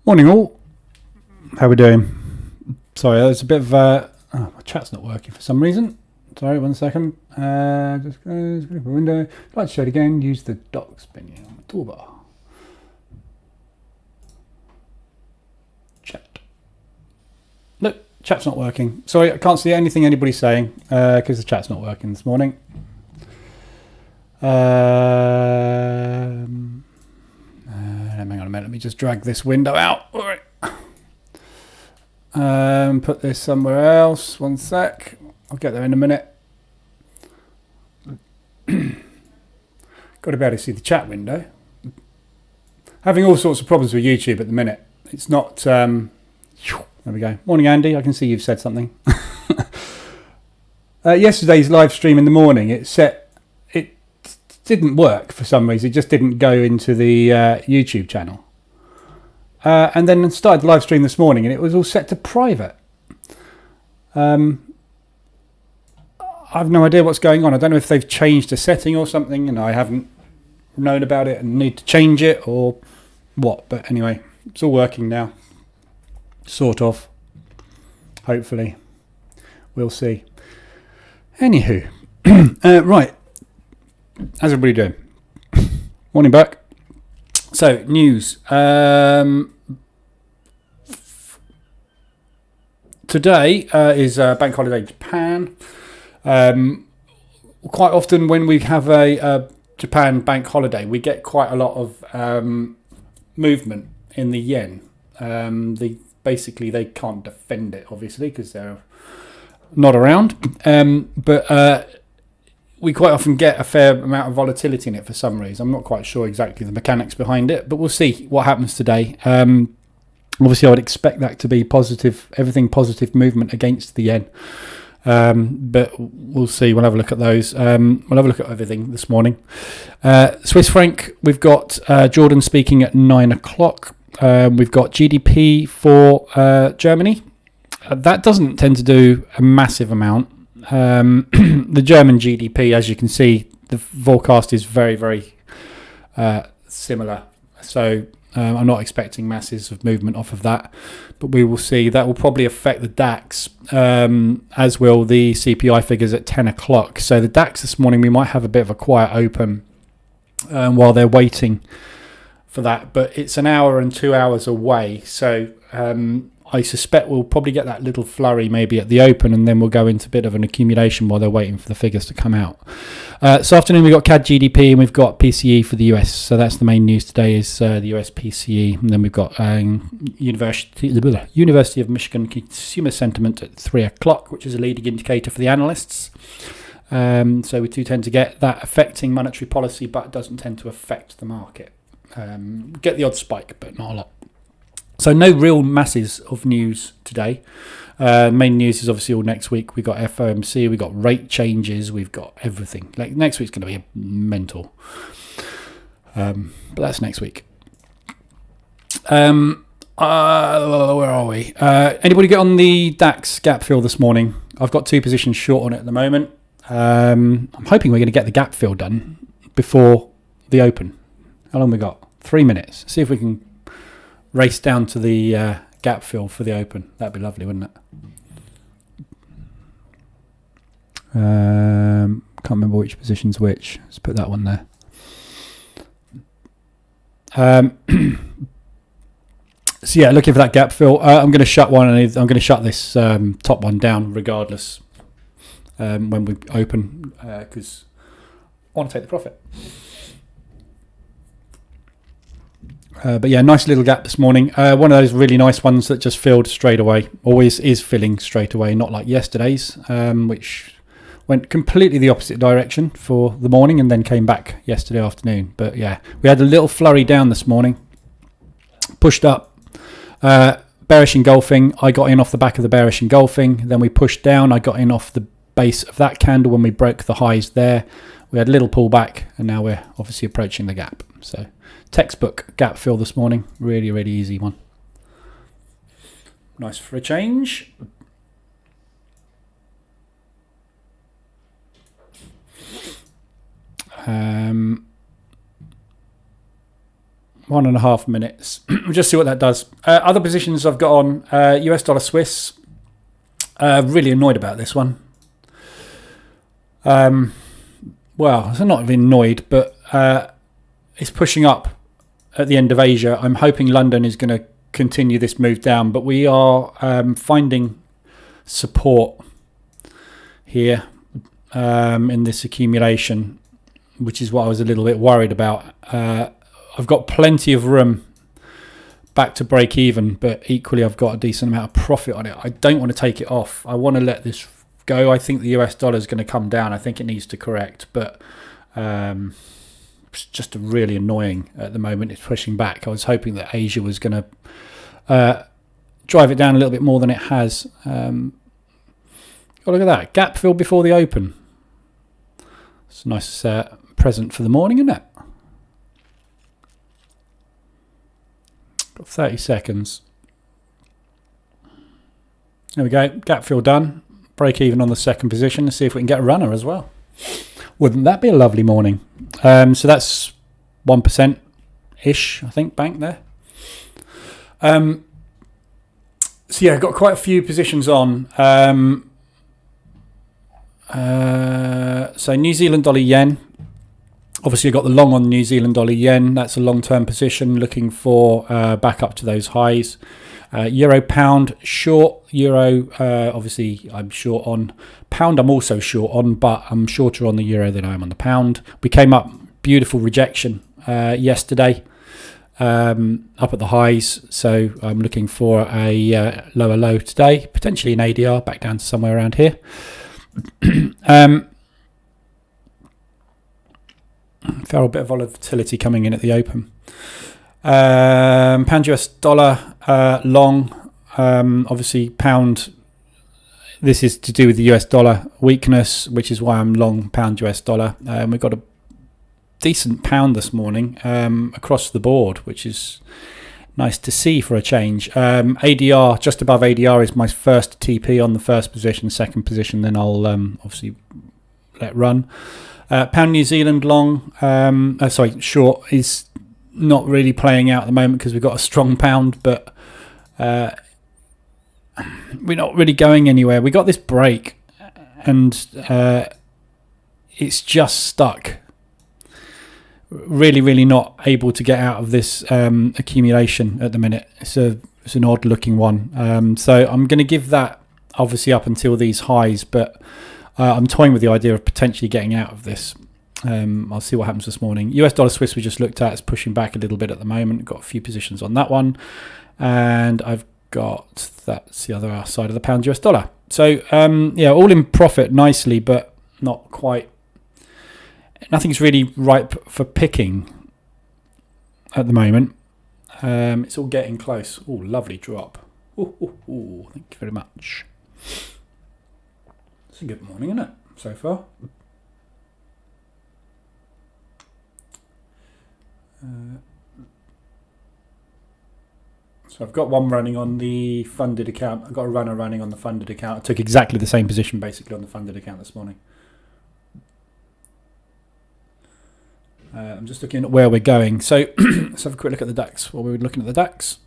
Morning all. How we doing? Sorry, there's a bit of my chat's not working for some reason. Sorry, 1 second. Just close the window. If I'd like to show it again, use the docs menu on the toolbar. Chat. Look, chat's not working. Sorry, I can't see anything anybody's saying because the chat's not working this morning. Hang on a minute, let me just drag this window out. All right. Put this somewhere else. 1 sec. I'll get there in a minute. Got to be able to see the chat window. Having all sorts of problems with YouTube at the minute. It's not... there we go. Morning, Andy. I can see you've said something. Yesterday's live stream in the morning, it didn't work for some reason. It just didn't go into the YouTube channel. And then started the live stream this morning and it was all set to private. I have no idea what's going on. I don't know if they've changed a setting or something and I haven't known about it and need to change it or what. But anyway, it's all working now. Sort of. Hopefully. We'll see. Anywho. Right. How's everybody doing? Morning back. So, news. Today is bank holiday in Japan. Quite often when we have a Japan bank holiday, we get quite a lot of movement in the yen. Basically, they can't defend it, obviously, because they're not around. But we quite often get a fair amount of volatility in it for some reason. I'm not quite sure exactly the mechanics behind it, but we'll see what happens today. Obviously, I would expect that to be positive, everything positive movement against the yen. But we'll see. We'll have a look at those. We'll have a look at everything this morning. Swiss franc, we've got Jordan speaking at 9 o'clock. We've got GDP for Germany. That doesn't tend to do a massive amount. The German GDP, as you can see, the forecast is very, very similar. So I'm not expecting masses of movement off of that, but we will see. That will probably affect the DAX, as will the CPI figures at 10 o'clock. So the DAX this morning, we might have a bit of a quiet open while they're waiting for that, but it's an hour and 2 hours away. So I suspect we'll probably get that little flurry maybe at the open, and then we'll go into a bit of an accumulation while they're waiting for the figures to come out. This afternoon we've got CAD GDP and we've got PCE for the US. So that's the main news today is the US PCE. And then we've got University of Michigan Consumer Sentiment at 3 o'clock, which is a leading indicator for the analysts. So we do tend to get that affecting monetary policy, but it doesn't tend to affect the market. Get the odd spike, but not a lot. So no real masses of news today. Main news is obviously all next week. We've got FOMC, we've got rate changes, we've got everything. Like next week's going to be mental. But that's next week. Where are we? Anybody get on the DAX gap fill this morning? I've got 2 positions short on it at the moment. I'm hoping we're going to get the gap fill done before the open. How long we got? 3 minutes. See if we can race down to the gap fill for the open. That'd be lovely, wouldn't it? Can't remember which position's which. Let's put that one there. So yeah, looking for that gap fill. I'm going to shut one, and I'm going to shut this top one down regardless when we open because I want to take the profit. But yeah, nice little gap this morning. One of those really nice ones that just filled straight away. Always is filling straight away, not like yesterday's, which went completely the opposite direction for the morning and then came back yesterday afternoon. But yeah, we had a little flurry down this morning. Pushed up. Bearish engulfing. I got in off the back of the bearish engulfing. Then we pushed down. I got in off the base of that candle when we broke the highs there. We had a little pullback and now we're obviously approaching the gap. So textbook gap fill this morning. Really, really easy one. Nice for a change. 1.5 minutes. We'll just see what that does. Other positions I've got on, US dollar Swiss. Really annoyed about this one. Well, I'm not even annoyed, but it's pushing up at the end of Asia. I'm hoping London is going to continue this move down, but we are finding support here in this accumulation, which is what I was a little bit worried about. I've got plenty of room back to break even, but equally I've got a decent amount of profit on it. I don't want to take it off. I want to let this go. I think the US dollar is going to come down. I think it needs to correct, but it's just really annoying at the moment. It's pushing back. I was hoping that Asia was going to drive it down a little bit more than it has. Oh, look at that. Gap fill before the open. It's a nice present for the morning, isn't it? Got 30 seconds. There we go. Gap fill done. Break even on the second position. Let's see if we can get a runner as well. Wouldn't that be a lovely morning? So that's 1%-ish, I think, bank there. So yeah, got quite a few positions on. So New Zealand dollar yen. Obviously, I've got the long on New Zealand dollar yen. That's a long-term position, looking for back up to those highs. Euro pound short. Euro, obviously, I'm short on. Pound, I'm also short on, but I'm shorter on the euro than I am on the pound. We came up, beautiful rejection yesterday, up at the highs. So I'm looking for a lower low today, potentially an ADR back down to somewhere around here. Felt a bit of volatility coming in at the open. Pound US dollar long. Obviously, pound. This is to do with the US dollar weakness, which is why I'm long pound US dollar. We've got a decent pound this morning across the board, which is nice to see for a change. ADR, just above ADR, is my first TP on the first position. Second position, then I'll obviously let run. Pound New Zealand long, short is not really playing out at the moment because we've got a strong pound, but we're not really going anywhere. We got this break and it's just stuck. Really, really not able to get out of this accumulation at the minute. It's an odd looking one. So I'm going to give that obviously up until these highs, but I'm toying with the idea of potentially getting out of this. I'll see what happens this morning. US dollar Swiss we just looked at is pushing back a little bit at the moment. Got a few positions on that one. And I've got, that's the other side of the pound US dollar. So, yeah, all in profit nicely, but not quite. Nothing's really ripe for picking at the moment. It's all getting close. Oh, lovely drop. Ooh, thank you very much. It's a good morning, isn't it, so far? So I've got one running on the funded account. I've got a runner running on the funded account. I took exactly the same position basically on the funded account this morning. I'm just looking at where we're going. So let's have a quick look at the DAX. While we were looking at the DAX,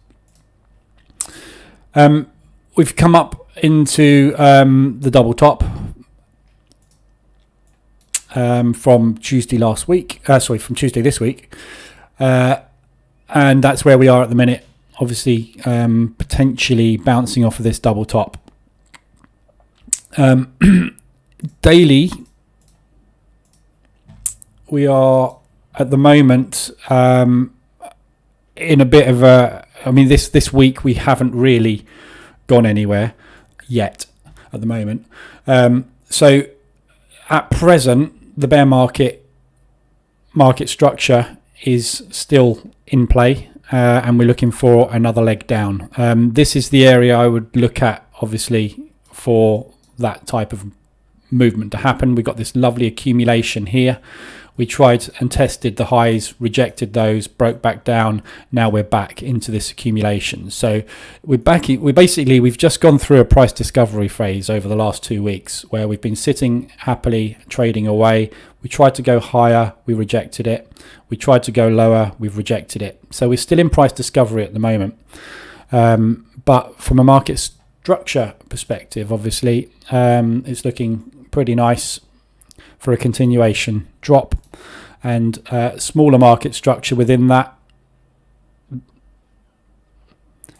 we've come up into the double top from Tuesday last week. From Tuesday this week, and that's where we are at the minute. Obviously, potentially bouncing off of this double top. Daily, we are at the moment in a bit of a. I mean, this week we haven't really gone anywhere yet at the moment. So at present, the bear market structure is still in play, and we're looking for another leg down. This is the area I would look at, obviously, for that type of movement to happen. We got this lovely accumulation here. We tried and tested the highs, rejected those, broke back down. Now we're back into this accumulation. So we've just gone through a price discovery phase over the last 2 weeks where we've been sitting happily trading away. We tried to go higher, we rejected it. We tried to go lower, we've rejected it. So we're still in price discovery at the moment. But from a market structure perspective, obviously, it's looking pretty nice for a continuation drop, and smaller market structure within that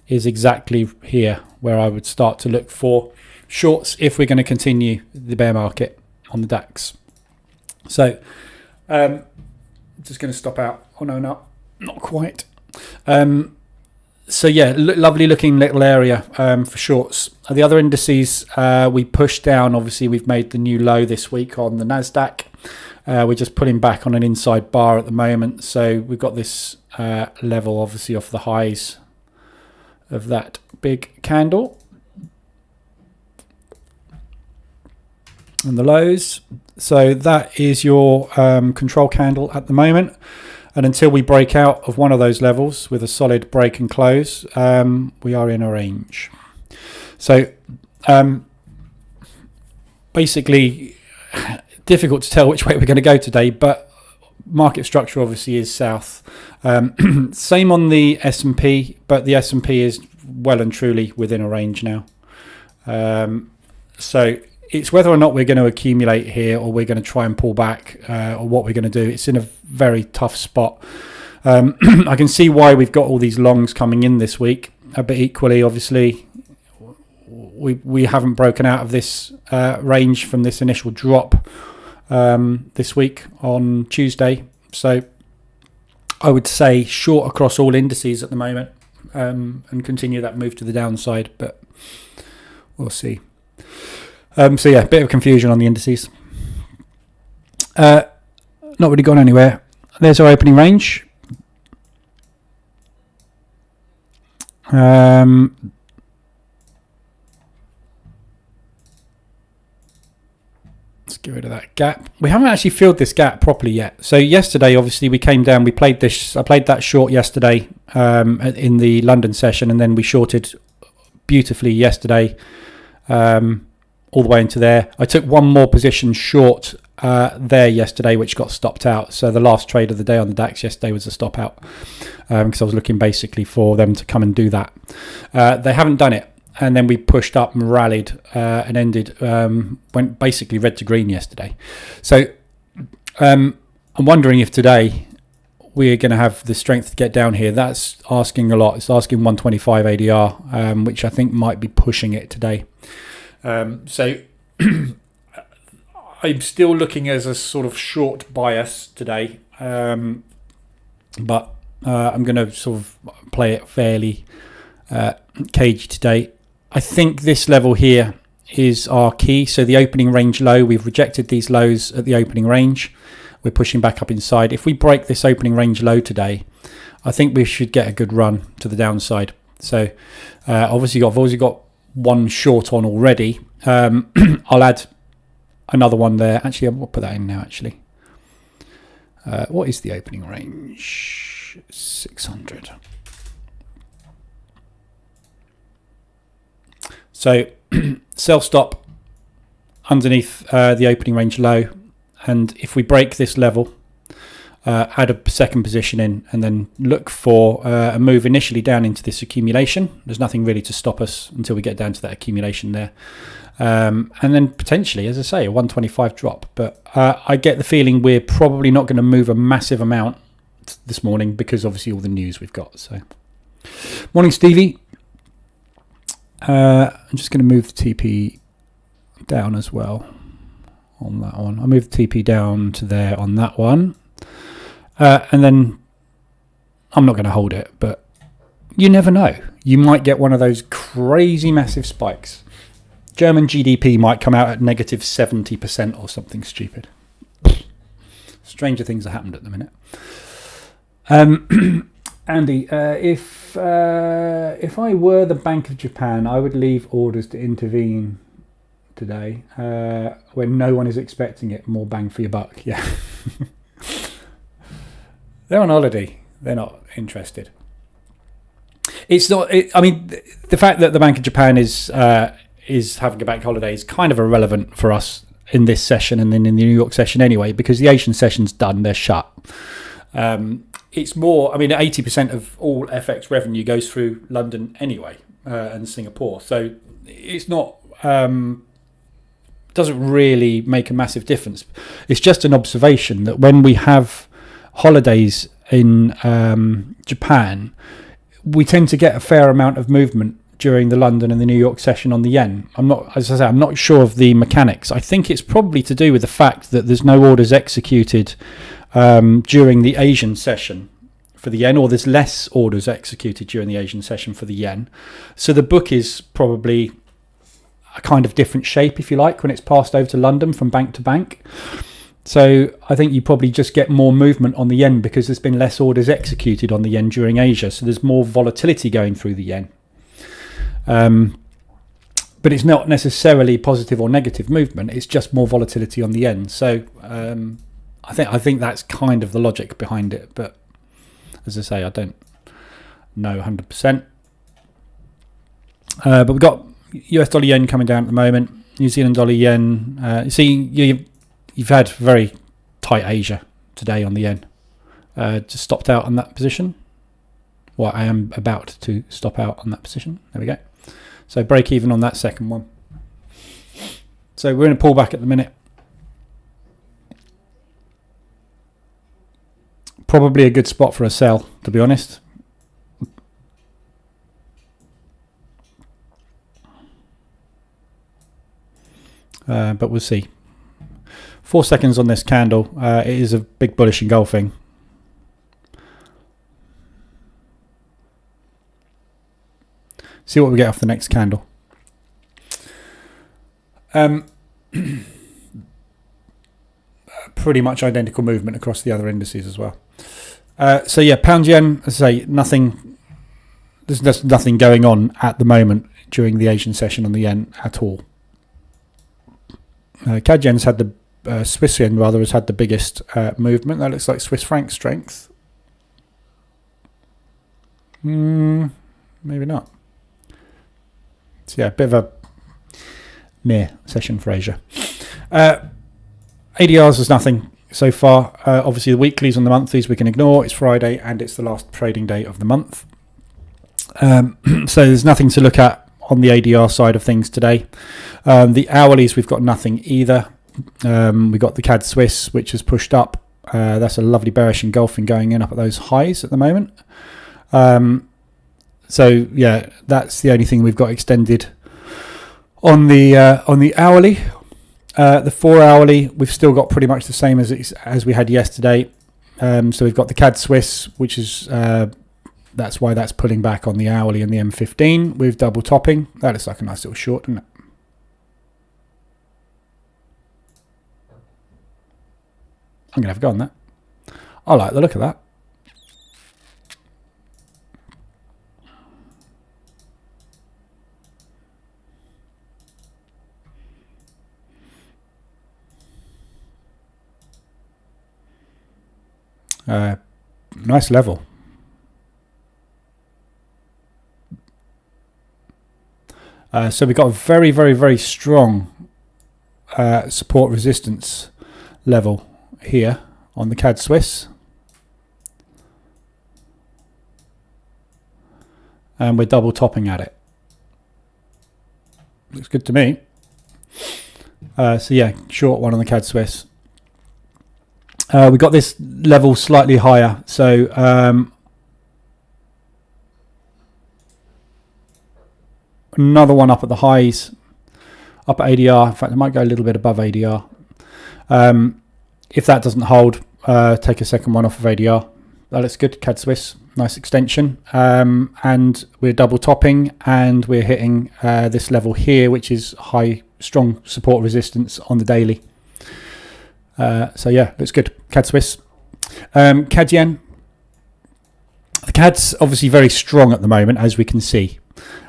is exactly here where I would start to look for shorts if we're going to continue the bear market on the DAX. So just going to stop out. Oh no, not quite. So yeah, lovely looking little area for shorts. The other indices we pushed down. Obviously, we've made the new low this week on the Nasdaq. We're just pulling back on an inside bar at the moment. So we've got this level, obviously, off the highs of that big candle and the lows. So that is your control candle at the moment. And until we break out of one of those levels with a solid break and close, we are in a range. So basically, difficult to tell which way we're going to go today, but market structure obviously is south. Same on the S&P, but the S&P is well and truly within a range now. So it's whether or not we're going to accumulate here or we're going to try and pull back or what we're going to do. It's in a very tough spot. I can see why we've got all these longs coming in this week, but equally, obviously, we haven't broken out of this range from this initial drop this week on Tuesday. So I would say short across all indices at the moment and continue that move to the downside, but we'll see. So yeah, bit of confusion on the indices. Not really gone anywhere. There's our opening range. Let's get rid of that gap. We haven't actually filled this gap properly yet. So yesterday, obviously, we came down. We played this. I played that short yesterday in the London session, and then we shorted beautifully yesterday. All the way into there. I took one more position short there yesterday, which got stopped out. So the last trade of the day on the DAX yesterday was a stop out because I was looking basically for them to come and do that. They haven't done it. And then we pushed up and rallied and ended, went basically red to green yesterday. So I'm wondering if today we're going to have the strength to get down here. That's asking a lot. It's asking 125 ADR, which I think might be pushing it today. So I'm still looking as a sort of short bias today, but I'm going to sort of play it fairly cagey today. I think this level here is our key. So the opening range low, we've rejected these lows at the opening range. We're pushing back up inside. If we break this opening range low today, I think we should get a good run to the downside. So obviously I've always got one short on already. I'll add another one there. Actually, I'll put that in now, actually. What is the opening range? 600. So sell stop underneath the opening range low. And if we break this level, add a second position in and then look for a move initially down into this accumulation. There's nothing really to stop us until we get down to that accumulation there. And then potentially, as I say, a 125 drop. But I get the feeling we're probably not going to move a massive amount this morning because obviously all the news we've got. So, morning, Stevie. I'm just going to move the TP down as well on that one. I'll move the TP down to there on that one. And then I'm not going to hold it, but you never know. You might get one of those crazy massive spikes. German GDP might come out at negative 70% or something stupid. Stranger things have happened at the minute. Andy, if I were the Bank of Japan, I would leave orders to intervene today. When no one is expecting it, more bang for your buck. Yeah. They're on holiday. They're not interested. It's not. I mean, the fact that the Bank of Japan is having a bank holiday is kind of irrelevant for us in this session and then in the New York session anyway, because the Asian session's done. They're shut. It's more. I mean, 80% of all FX revenue goes through London anyway and Singapore, so it's not. Doesn't really make a massive difference. It's just an observation that when we have holidays in Japan, we tend to get a fair amount of movement during the London and the New York session on the yen. I'm not sure of the mechanics. I think it's probably to do with the fact that there's no orders executed during the Asian session for the yen, or there's less orders executed during the Asian session for the yen. So the book is probably a kind of different shape, if you like, when it's passed over to London from bank to bank. So I think you probably just get more movement on the yen because there's been less orders executed on the yen during Asia. So there's more volatility going through the yen. But it's not necessarily positive or negative movement. It's just more volatility on the yen. So I think that's kind of the logic behind it. But as I say, I don't know 100%. But we've got US dollar yen coming down at the moment. New Zealand dollar yen. You see, you've had very tight Asia today on the yen. Just stopped out on that position. Well, I am about to stop out on that position. There we go. So break even on that second one. So we're in a pullback at the minute. Probably a good spot for a sell, to be honest. But we'll see. 4 seconds on this candle. It is a big bullish engulfing. See what we get off the next candle. Pretty much identical movement across the other indices as well. So yeah, pound yen, as I say, nothing. There's nothing going on at the moment during the Asian session on the yen at all. CAD yen's had the Swiss yen rather has had the biggest movement. That looks like Swiss franc strength. Maybe not. So yeah, a bit of a meh session for Asia. ADRs is nothing so far. Obviously the weeklies and the monthlies we can ignore. It's Friday and it's the last trading day of the month. So there's nothing to look at on the ADR side of things today. The hourlies, we've got nothing either. We've got the CAD Swiss, which has pushed up. That's a lovely bearish engulfing going in up at those highs at the moment. So yeah, that's the only thing we've got extended on the hourly. The 4 hourly, we've still got pretty much the same as we had yesterday. So we've got the CAD Swiss, which is that's why that's pulling back on the hourly and the M15 with double topping. That looks like a nice little short, doesn't it? I'm gonna have a go on that. I like the look of that. Nice level. So we've got a very, very, very strong support resistance level here on the CAD Swiss. And we're double topping at it. Looks good to me. So yeah, short one on the CAD Swiss. We got this level slightly higher, so another one up at the highs, up at ADR. In fact, I might go a little bit above ADR. If that doesn't hold, take a second one off of ADR. That looks good. CAD Swiss, nice extension, and we're double topping, and we're hitting this level here, which is high, strong support resistance on the daily. So yeah, looks good. CAD Swiss. CAD yen. The CAD's obviously very strong at the moment, as we can see.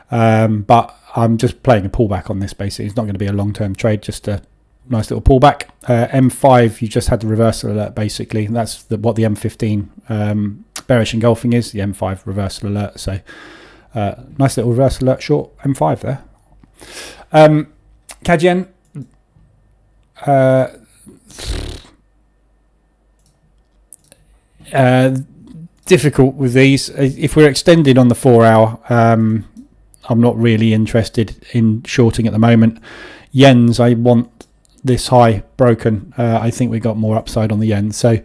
But I'm just playing a pullback on this basically. It's not going to be a long-term trade, just a nice little pullback. M5, you just had the reversal alert basically. That's what the M15 bearish engulfing is, the M5 reversal alert. So nice little reversal alert short M5 there. CAD yen. Difficult with these. If we're extended on the 4 hour, I'm not really interested in shorting at the moment. Yens, I want this high broken. I think we got more upside on the yen. So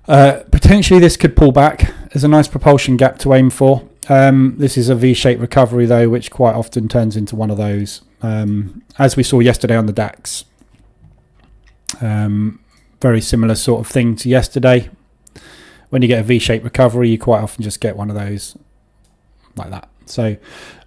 potentially this could pull back. There's a nice propulsion gap to aim for. This is a V-shaped recovery though, which quite often turns into one of those. As we saw yesterday on the DAX. Very similar sort of thing to yesterday. When you get a V-shaped recovery, you quite often just get one of those like that. So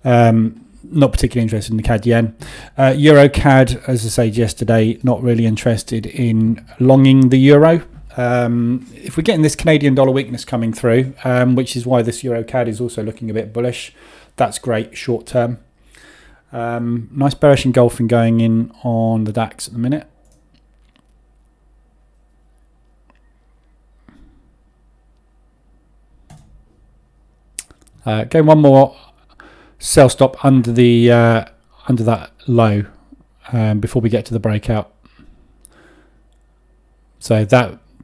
not particularly interested in the CAD yen. Euro CAD, as I said yesterday, not really interested in longing the euro. If we're getting this Canadian dollar weakness coming through, which is why this Euro CAD is also looking a bit bullish, that's great short term. Nice bearish engulfing going in on the DAX at the minute. Going one more sell stop under the under that low before we get to the breakout. So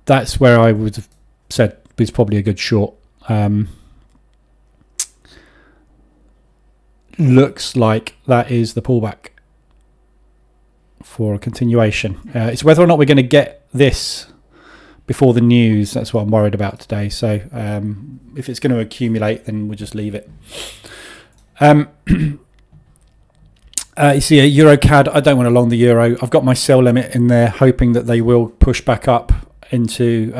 that's where I would have said is probably a good short. Looks like that is the pullback for a continuation. It's whether or not we're going to get this before the news. That's what I'm worried about today. So if it's going to accumulate, then we'll just leave it. You see a Euro CAD. I don't want to long the euro. I've got my sell limit in there, hoping that they will push back up into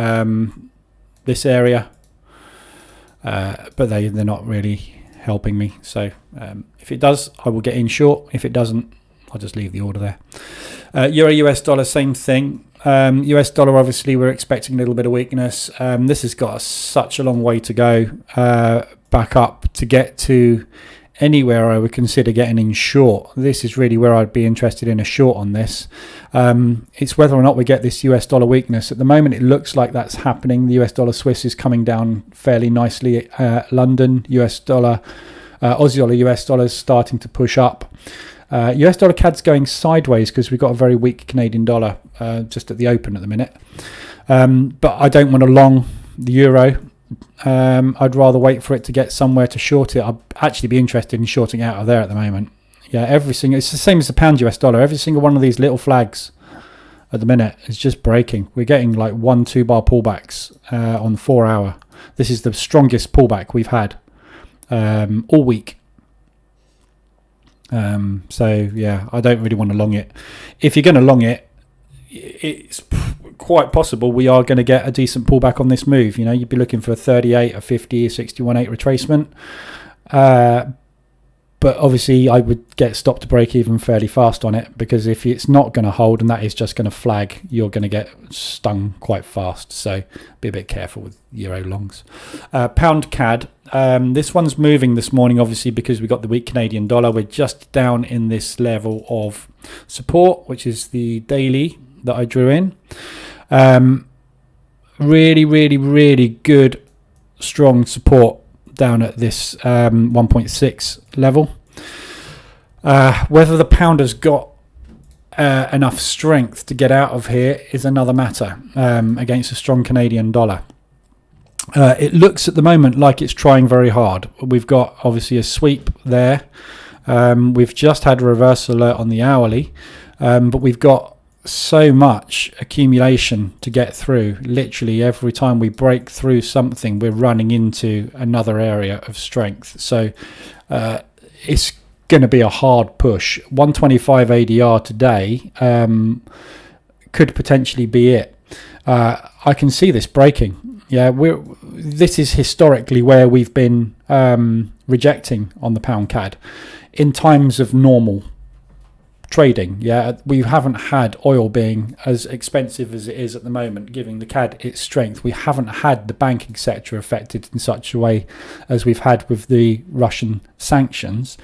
this area, but they're not really helping me. So if it does, I will get in short. If it doesn't, I'll just leave the order there. Euro US dollar, same thing. US dollar, obviously, we're expecting a little bit of weakness. This has got such a long way to go back up to get to anywhere I would consider getting in short. This is really where I'd be interested in a short on this. It's whether or not we get this US dollar weakness. At the moment, it looks like that's happening. The US dollar Swiss is coming down fairly nicely. London, US dollar, Aussie dollar, US dollar is starting to push up. US dollar CAD's going sideways because we've got a very weak Canadian dollar just at the open at the minute. But I don't want to long the euro. I'd rather wait for it to get somewhere to short it. I'd actually be interested in shorting out of there at the moment. Yeah, it's the same as the pound US dollar. Every single one of these little flags at the minute is just breaking. We're getting like 1-2 bar pullbacks on the 4 hour. This is the strongest pullback we've had all week. So yeah, I don't really want to long it. If you're going to long it, it's quite possible we are going to get a decent pullback on this move. You know, you'd be looking for a 38, a 50, a 61.8 retracement. But obviously I would get stopped to break even fairly fast on it, because if it's not going to hold and that is just going to flag, you're going to get stung quite fast. So be a bit careful with euro longs. Pound CAD. This one's moving this morning, obviously, because we got the weak Canadian dollar. We're just down in this level of support, which is the daily that I drew in. Really, really, really good, strong support down at this 1.6 level. Whether the pound has got enough strength to get out of here is another matter against a strong Canadian dollar. It looks at the moment like it's trying very hard. We've got obviously a sweep there. We've just had a reverse alert on the hourly, but we've got so much accumulation to get through. Literally every time we break through something, we're running into another area of strength. So it's going to be a hard push. 125 ADR today could potentially be it. I can see this breaking. Yeah, this is historically where we've been rejecting on the pound CAD in times of normal trading. Yeah, we haven't had oil being as expensive as it is at the moment, giving the CAD its strength. We haven't had the banking sector affected in such a way as we've had with the Russian sanctions,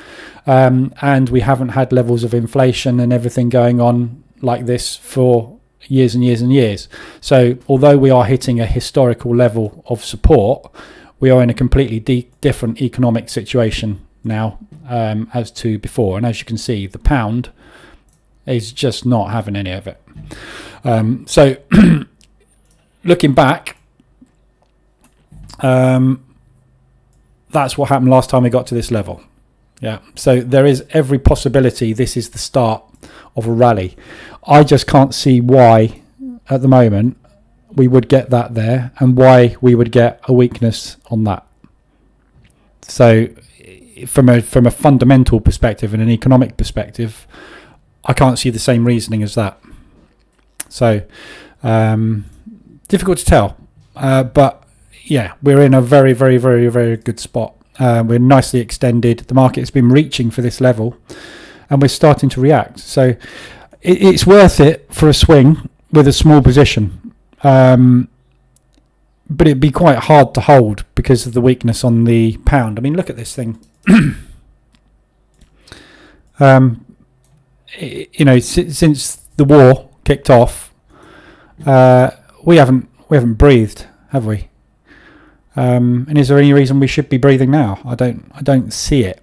and we haven't had levels of inflation and everything going on like this for years and years and years. So although we are hitting a historical level of support, we are in a completely different economic situation now as to before. And as you can see, the pound is just not having any of it. So looking back, that's what happened last time we got to this level. Yeah. So there is every possibility this is the start of a rally. I just can't see why at the moment we would get that there and why we would get a weakness on that. So from a fundamental perspective and an economic perspective, I can't see the same reasoning as that. So difficult to tell, but yeah, we're in a very, very, very, very good spot. We're nicely extended. The market has been reaching for this level and we're starting to react. So it's worth it for a swing with a small position. But it'd be quite hard to hold because of the weakness on the pound. I mean, look at this thing. You know, since the war kicked off, we haven't breathed, have we? And is there any reason we should be breathing now? I don't see it.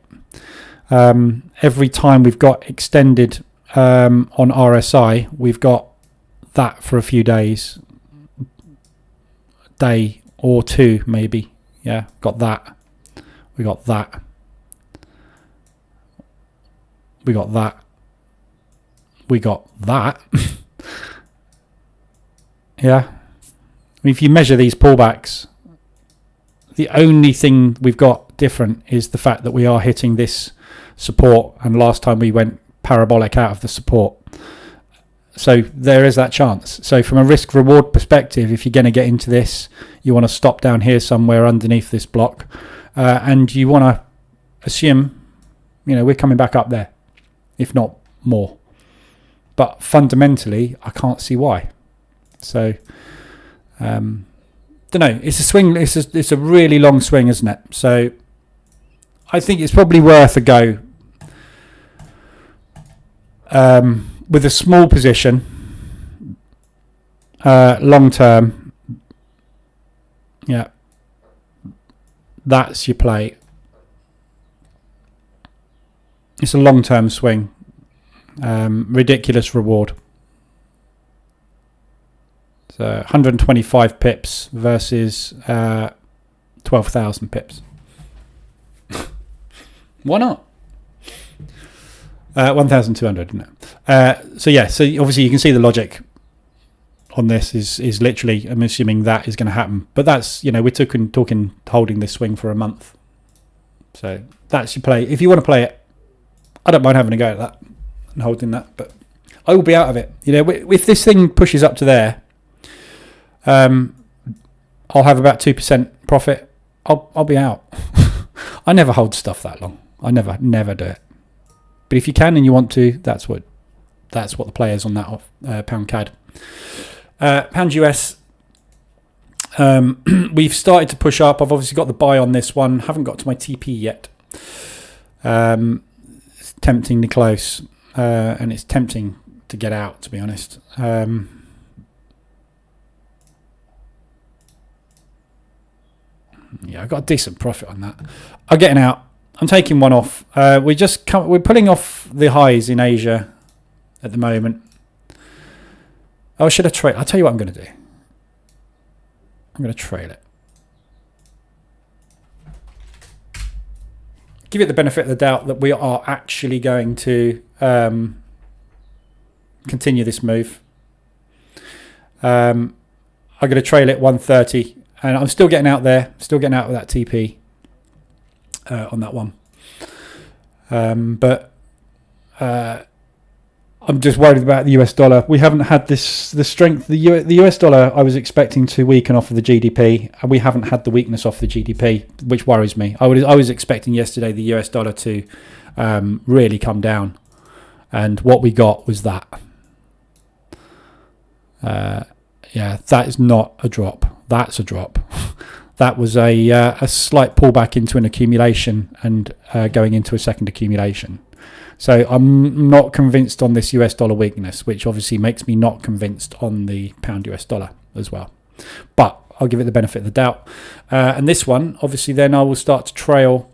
Every time we've got extended on RSI, we've got that for a few days, day or two maybe. Yeah, got that. We got that. We got that. We got that. Yeah. I mean, if you measure these pullbacks, the only thing we've got different is the fact that we are hitting this support, and last time we went parabolic out of the support. So there is that chance. So from a risk reward perspective, if you're going to get into this, you want to stop down here somewhere underneath this block, and you want to assume, you know, we're coming back up there, if not more. But fundamentally, I can't see why. So don't know. It's a swing. It's a really long swing, isn't it? So I think it's probably worth a go. With a small position, long term, yeah, that's your play. It's a long term swing, ridiculous reward. So 125 pips versus 12,000 pips. Why not? 1,200, isn't it? So yeah, so obviously you can see the logic on this is literally, I'm assuming that is going to happen. But that's, you know, we're talking holding this swing for a month. So that's your play. If you want to play it, I don't mind having a go at that and holding that, but I will be out of it. You know, if this thing pushes up to there, I'll have about 2% profit. I'll be out. I never hold stuff that long. I never do it. But if you can and you want to, that's what the play is on that pound CAD. Pound US, we've started to push up. I've obviously got the buy on this one. Haven't got to my TP yet. It's temptingly close, and it's tempting to get out, to be honest. Yeah, I got a decent profit on that. I'm getting out. I'm taking one off. We're pulling off the highs in Asia at the moment. Oh, should I trade? I'll tell you what I'm going to do. I'm going to trade it. Give it the benefit of the doubt that we are actually going to continue this move. I'm going to trail it 130. And I'm still getting out there. Still getting out with that TP. On that one, but I'm just worried about the US dollar. We haven't had the strength. The US dollar I was expecting to weaken off of the GDP, and we haven't had the weakness off the GDP, which worries me. I was expecting yesterday the US dollar to really come down, and what we got was that. Yeah, that is not a drop. That's a drop. That was a slight pullback into an accumulation and going into a second accumulation. So I'm not convinced on this US dollar weakness, which obviously makes me not convinced on the pound US dollar as well. But I'll give it the benefit of the doubt. And this one, obviously, then I will start to trail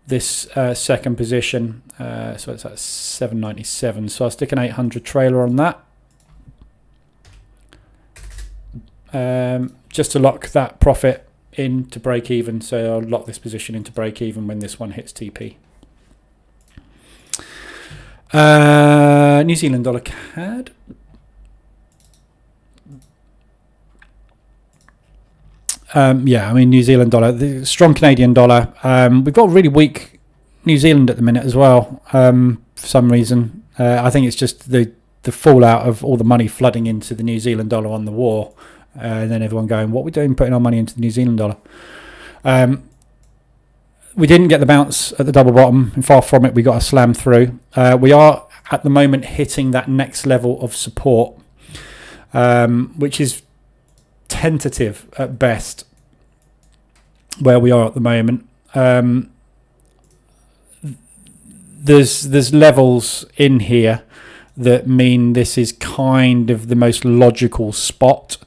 this second position. So it's at 797. So I'll stick an 800 trailer on that. Just to lock that profit in to break even. So I'll lock this position into break even when this one hits TP. New Zealand dollar CAD. Yeah, I mean, New Zealand dollar, the strong Canadian dollar. We've got a really weak New Zealand at the minute as well, for some reason. I think it's just the fallout of all the money flooding into the New Zealand dollar on the war, and then everyone going, what are we doing putting our money into the New Zealand dollar? We didn't get the bounce at the double bottom, and far from it, we got a slam through. We are at the moment hitting that next level of support, which is tentative at best where we are at the moment. There's levels in here that mean this is kind of the most logical spot,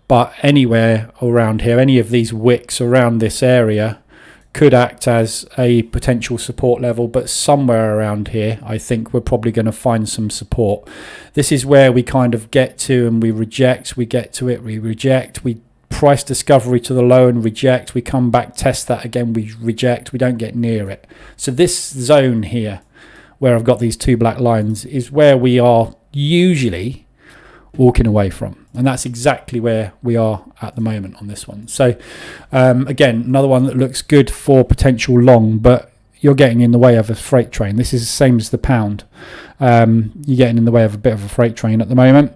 but anywhere around here, any of these wicks around this area could act as a potential support level, but somewhere around here I think we're probably going to find some support. This is where we kind of get to and we reject, we get to it, we reject, we price discovery to the low and reject, we come back, test that again, we reject, we don't get near it. So this zone here where I've got these two black lines is where we are usually walking away from, and that's exactly where we are at the moment on this one. So again, another one that looks good for potential long, but you're getting in the way of a freight train. This is the same as the pound. You're getting in the way of a bit of a freight train at the moment.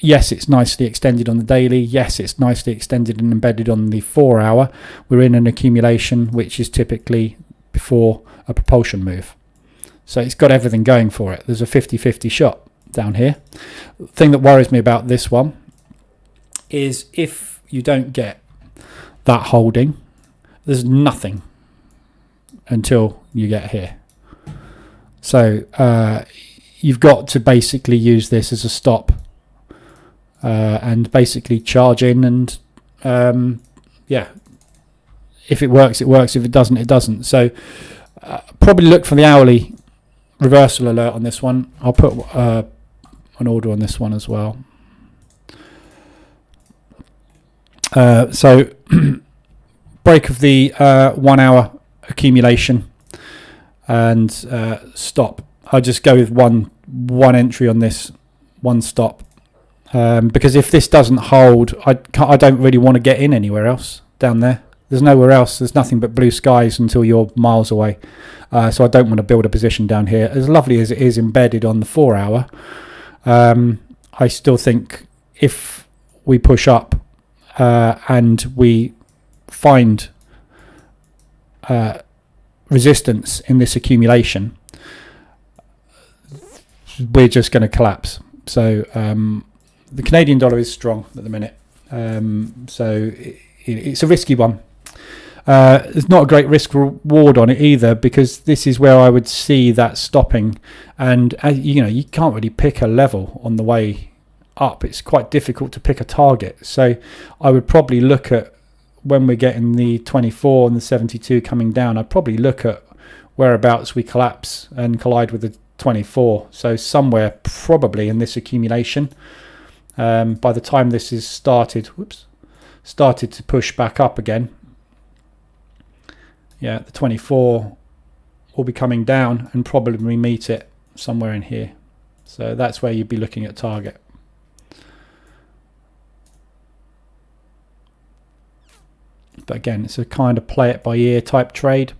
Yes, it's nicely extended on the daily. Yes, it's nicely extended and embedded on the 4 hour. We're in an accumulation, which is typically before a propulsion move. So it's got everything going for it. There's a 50-50 shot down here. The thing that worries me about this one is if you don't get that holding, there's nothing until you get here. So you've got to basically use this as a stop and basically charge in, and yeah, if it works, it works. If it doesn't, it doesn't. So probably look for the hourly reversal alert on this one. I'll put an order on this one as well. So break of the 1 hour accumulation and stop. I'll just go with one entry on this, one stop, because if this doesn't hold, I don't really want to get in anywhere else down there. There's nowhere else. There's nothing but blue skies until you're miles away. So I don't want to build a position down here. As lovely as it is embedded on the 4 hour, I still think if we push up and we find resistance in this accumulation, we're just going to collapse. So the Canadian dollar is strong at the minute. So it's a risky one. There's not a great risk reward on it either, because this is where I would see that stopping, and you can't really pick a level on the way up. It's quite difficult to pick a target. So I would probably look at, when we're getting the 24 and the 72 coming down, I'd probably look at whereabouts we collapse and collide with the 24. So somewhere probably in this accumulation, by the time this is started to push back up again, yeah, the 24 will be coming down and probably meet it somewhere in here. So that's where you'd be looking at target. But again, it's a kind of play it by ear type trade,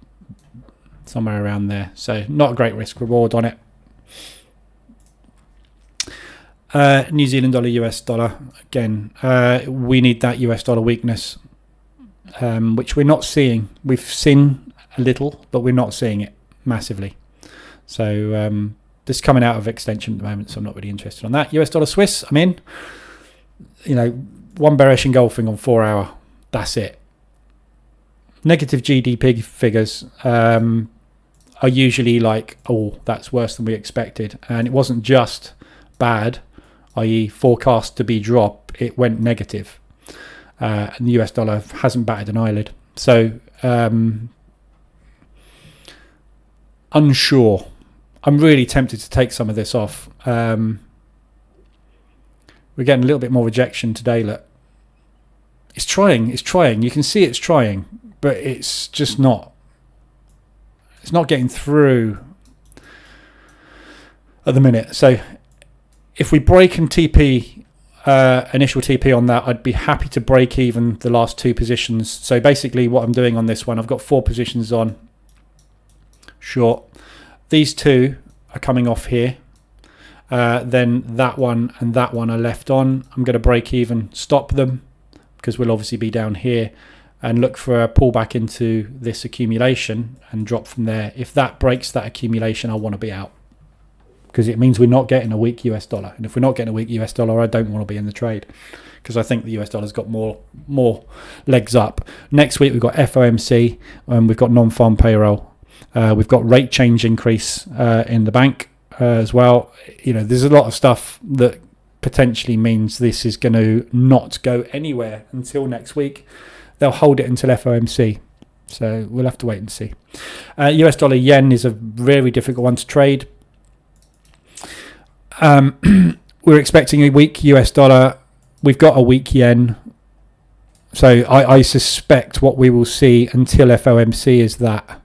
somewhere around there. So not a great risk reward on it. New Zealand dollar, US dollar. Again, we need that US dollar weakness, which we're not seeing. We've seen a little, but we're not seeing it massively. So this coming out of extension at the moment, so I'm not really interested on that. US dollar Swiss, I'm in. One bearish engulfing on 4 hour. That's it. Negative GDP figures are usually like, oh, that's worse than we expected. And it wasn't just bad, i.e. forecast to be drop. It went negative. And the US dollar hasn't batted an eyelid. So unsure. I'm really tempted to take some of this off. We're getting a little bit more rejection today. Look, it's trying. You can see it's trying, but it's just not. It's not getting through at the minute. So if we break and TP, initial TP on that, I'd be happy to break even the last two positions. So basically what I'm doing on this one, I've got 4 positions on short. These 2 are coming off here. Then that one and that one are left on. I'm going to break even, stop them, because we'll obviously be down here, and look for a pullback into this accumulation and drop from there. If that breaks that accumulation, I want to be out, because it means we're not getting a weak US dollar. And if we're not getting a weak US dollar, I don't want to be in the trade, because I think the US dollar's got more legs up. Next week we've got FOMC, and we've got non-farm payroll. We've got rate change increase in the bank as well. There's a lot of stuff that potentially means this is going to not go anywhere until next week. They'll hold it until FOMC. So we'll have to wait and see. US dollar yen is a very difficult one to trade. We're expecting a weak US dollar. We've got a weak yen. So I suspect what we will see until FOMC is that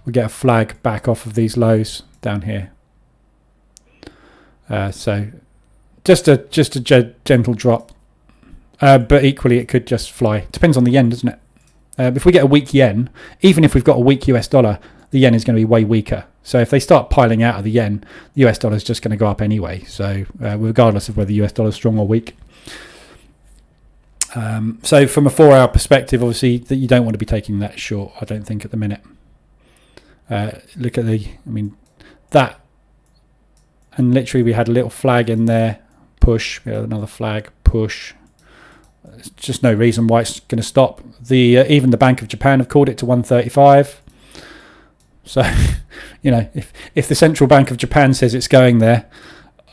we get a flag back off of these lows down here. So just a gentle drop. But equally, it could just fly. Depends on the yen, doesn't it? If we get a weak yen, even if we've got a weak US dollar, the yen is going to be way weaker. So if they start piling out of the yen, the US dollar is just going to go up anyway. So regardless of whether the US dollar is strong or weak. So from a 4 hour perspective, obviously, that you don't want to be taking that short, I don't think, at the minute. Look at that. And literally we had a little flag in there. Push. We had another flag. Push. There's just no reason why it's going to stop. Even the Bank of Japan have called it to 135. So, if the Central Bank of Japan says it's going there,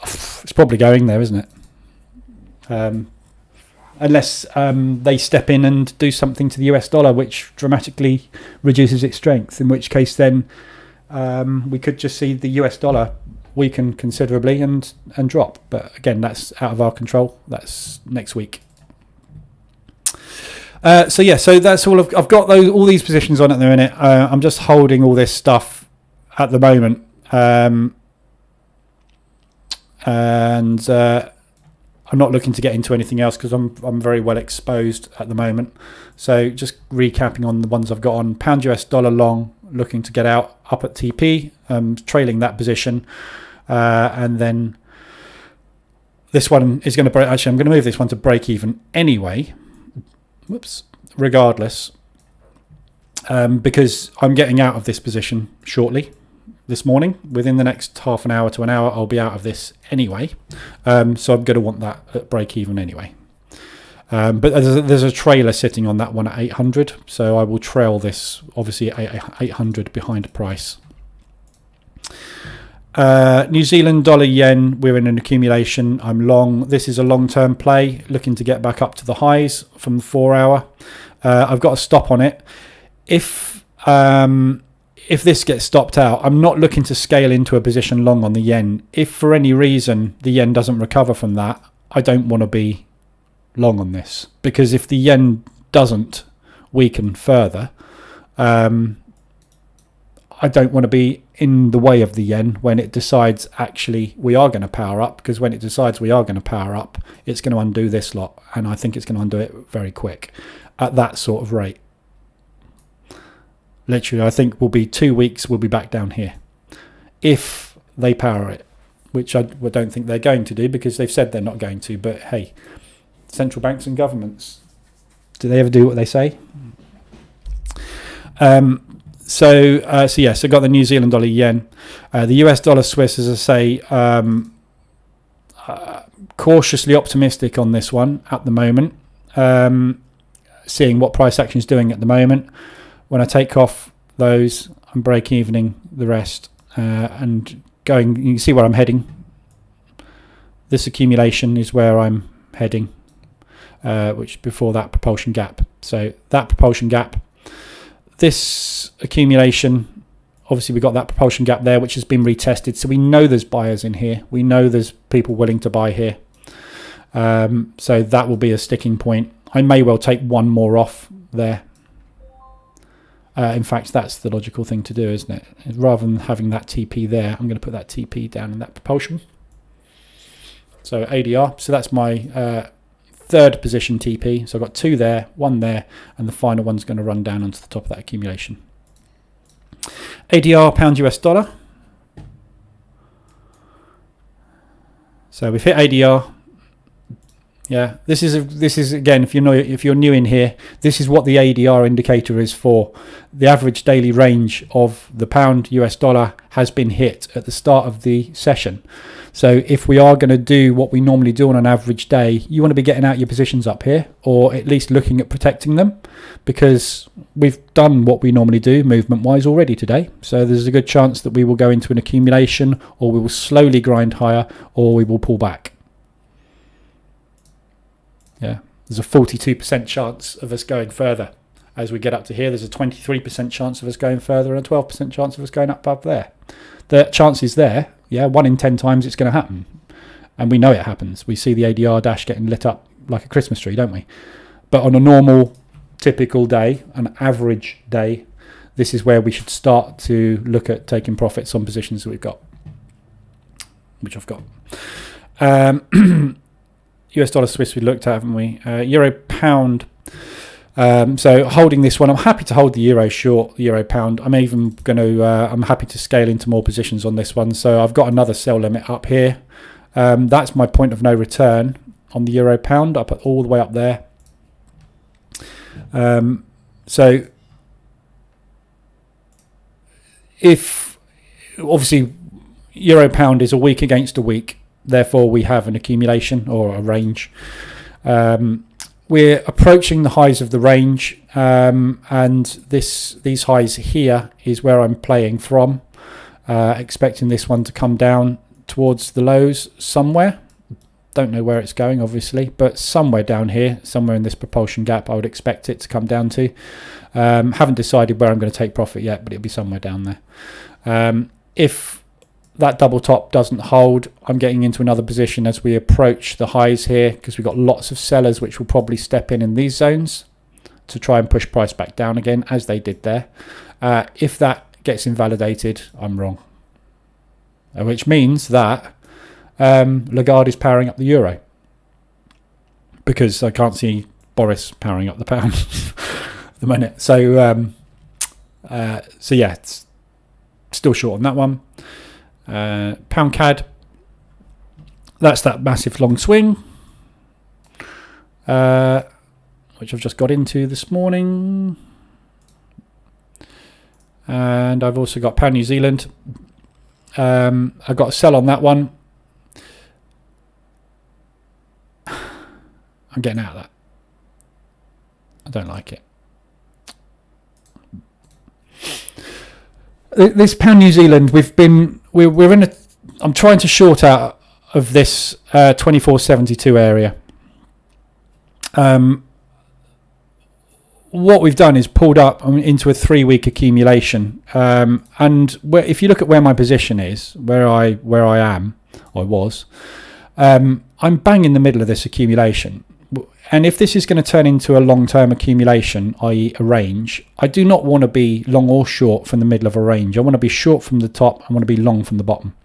it's probably going there, isn't it? Unless they step in and do something to the US dollar, which dramatically reduces its strength, in which case then we could just see the US dollar weaken considerably and drop. But again, that's out of our control. That's next week. So that's all. I've got all these positions on at the minute. I'm just holding all this stuff at the moment, and I'm not looking to get into anything else because I'm very well exposed at the moment. So just recapping on the ones I've got on: pound US dollar long, looking to get out up at TP, trailing that position, and then this one is going to break. Actually, I'm going to move this one to break even anyway. Whoops. Regardless, because I'm getting out of this position shortly this morning. Within the next half an hour to an hour, I'll be out of this anyway. So I'm going to want that at break even anyway. But there's a trailer sitting on that one at 800. So I will trail this obviously at 800 behind price. New Zealand dollar yen, we're in an accumulation. I'm long. This is a long-term play, looking to get back up to the highs from the 4 hour. I've got a stop on it. If this gets stopped out, I'm not looking to scale into a position long on the yen. If for any reason the yen doesn't recover from that, I don't want to be long on this, because if the yen doesn't weaken further, I don't want to be in the way of the yen when it decides actually we are going to power up, because when it decides we are going to power up, it's going to undo this lot, and I think it's going to undo it very quick at that sort of rate. Literally, I think we'll be 2 weeks, we'll be back down here if they power it, which I don't think they're going to do, because they've said they're not going to. But hey, central banks and governments, do they ever do what they say? So got the New Zealand dollar yen, the US dollar Swiss, as I say, cautiously optimistic on this one at the moment. Seeing what price action is doing at the moment. When I take off those, I'm break evening the rest and going. You can see where I'm heading. This accumulation is where I'm heading, which before that propulsion gap. So that propulsion gap, this accumulation, obviously we've got that propulsion gap there, which has been retested. So we know there's buyers in here. We know there's people willing to buy here. So that will be a sticking point. I may well take one more off there. In fact, that's the logical thing to do, isn't it? Rather than having that TP there, I'm going to put that TP down in that propulsion. So ADR, so that's my third position TP. So I've got two there, one there, and the final one's going to run down onto the top of that accumulation. ADR, pound US dollar. So we've hit ADR. Yeah, this is again, if you're new in here, this is what the ADR indicator is for. The average daily range of the pound US dollar has been hit at the start of the session. So if we are going to do what we normally do on an average day, you want to be getting out your positions up here, or at least looking at protecting them, because we've done what we normally do movement wise already today. So there's a good chance that we will go into an accumulation, or we will slowly grind higher, or we will pull back. Yeah, there's a 42% chance of us going further. As we get up to here, there's a 23% chance of us going further and a 12% chance of us going up there. The chance is there. Yeah, 1 in 10 times it's going to happen. And we know it happens. We see the ADR dash getting lit up like a Christmas tree, don't we? But on a normal, typical day, an average day, this is where we should start to look at taking profits on positions that we've got, which I've got. US dollar Swiss we looked at, haven't we? Euro pound. So holding this one, I'm happy to hold the euro short, the euro pound. I'm even going to, I'm happy to scale into more positions on this one. So I've got another sell limit up here. That's my point of no return on the euro pound, up all the way up there. So if obviously euro pound is a week against a week, therefore we have an accumulation or a range. We're approaching the highs of the range, and these highs here is where I'm playing from, expecting this one to come down towards the lows somewhere. Don't know where it's going, obviously, but somewhere down here, somewhere in this propulsion gap, I would expect it to come down to. Haven't decided where I'm going to take profit yet, but it'll be somewhere down there. If that double top doesn't hold, I'm getting into another position as we approach the highs here, because we've got lots of sellers which will probably step in these zones to try and push price back down again, as they did there. If that gets invalidated, I'm wrong, which means that Lagarde is powering up the euro, because I can't see Boris powering up the pound at the minute. So yeah, it's still short on that one. Pound CAD, that's that massive long swing, which I've just got into this morning. And I've also got pound New Zealand. I've got a sell on that one. I'm getting out of that. I don't like it. This pound New Zealand, we're in a. I'm trying to short out of this 2472 area. What we've done is pulled up into a 3-week accumulation, and if you look at where my position is, where I am, or I was, I'm bang in the middle of this accumulation. And if this is going to turn into a long-term accumulation, i.e. a range, I do not want to be long or short from the middle of a range. I want to be short from the top. I want to be long from the bottom.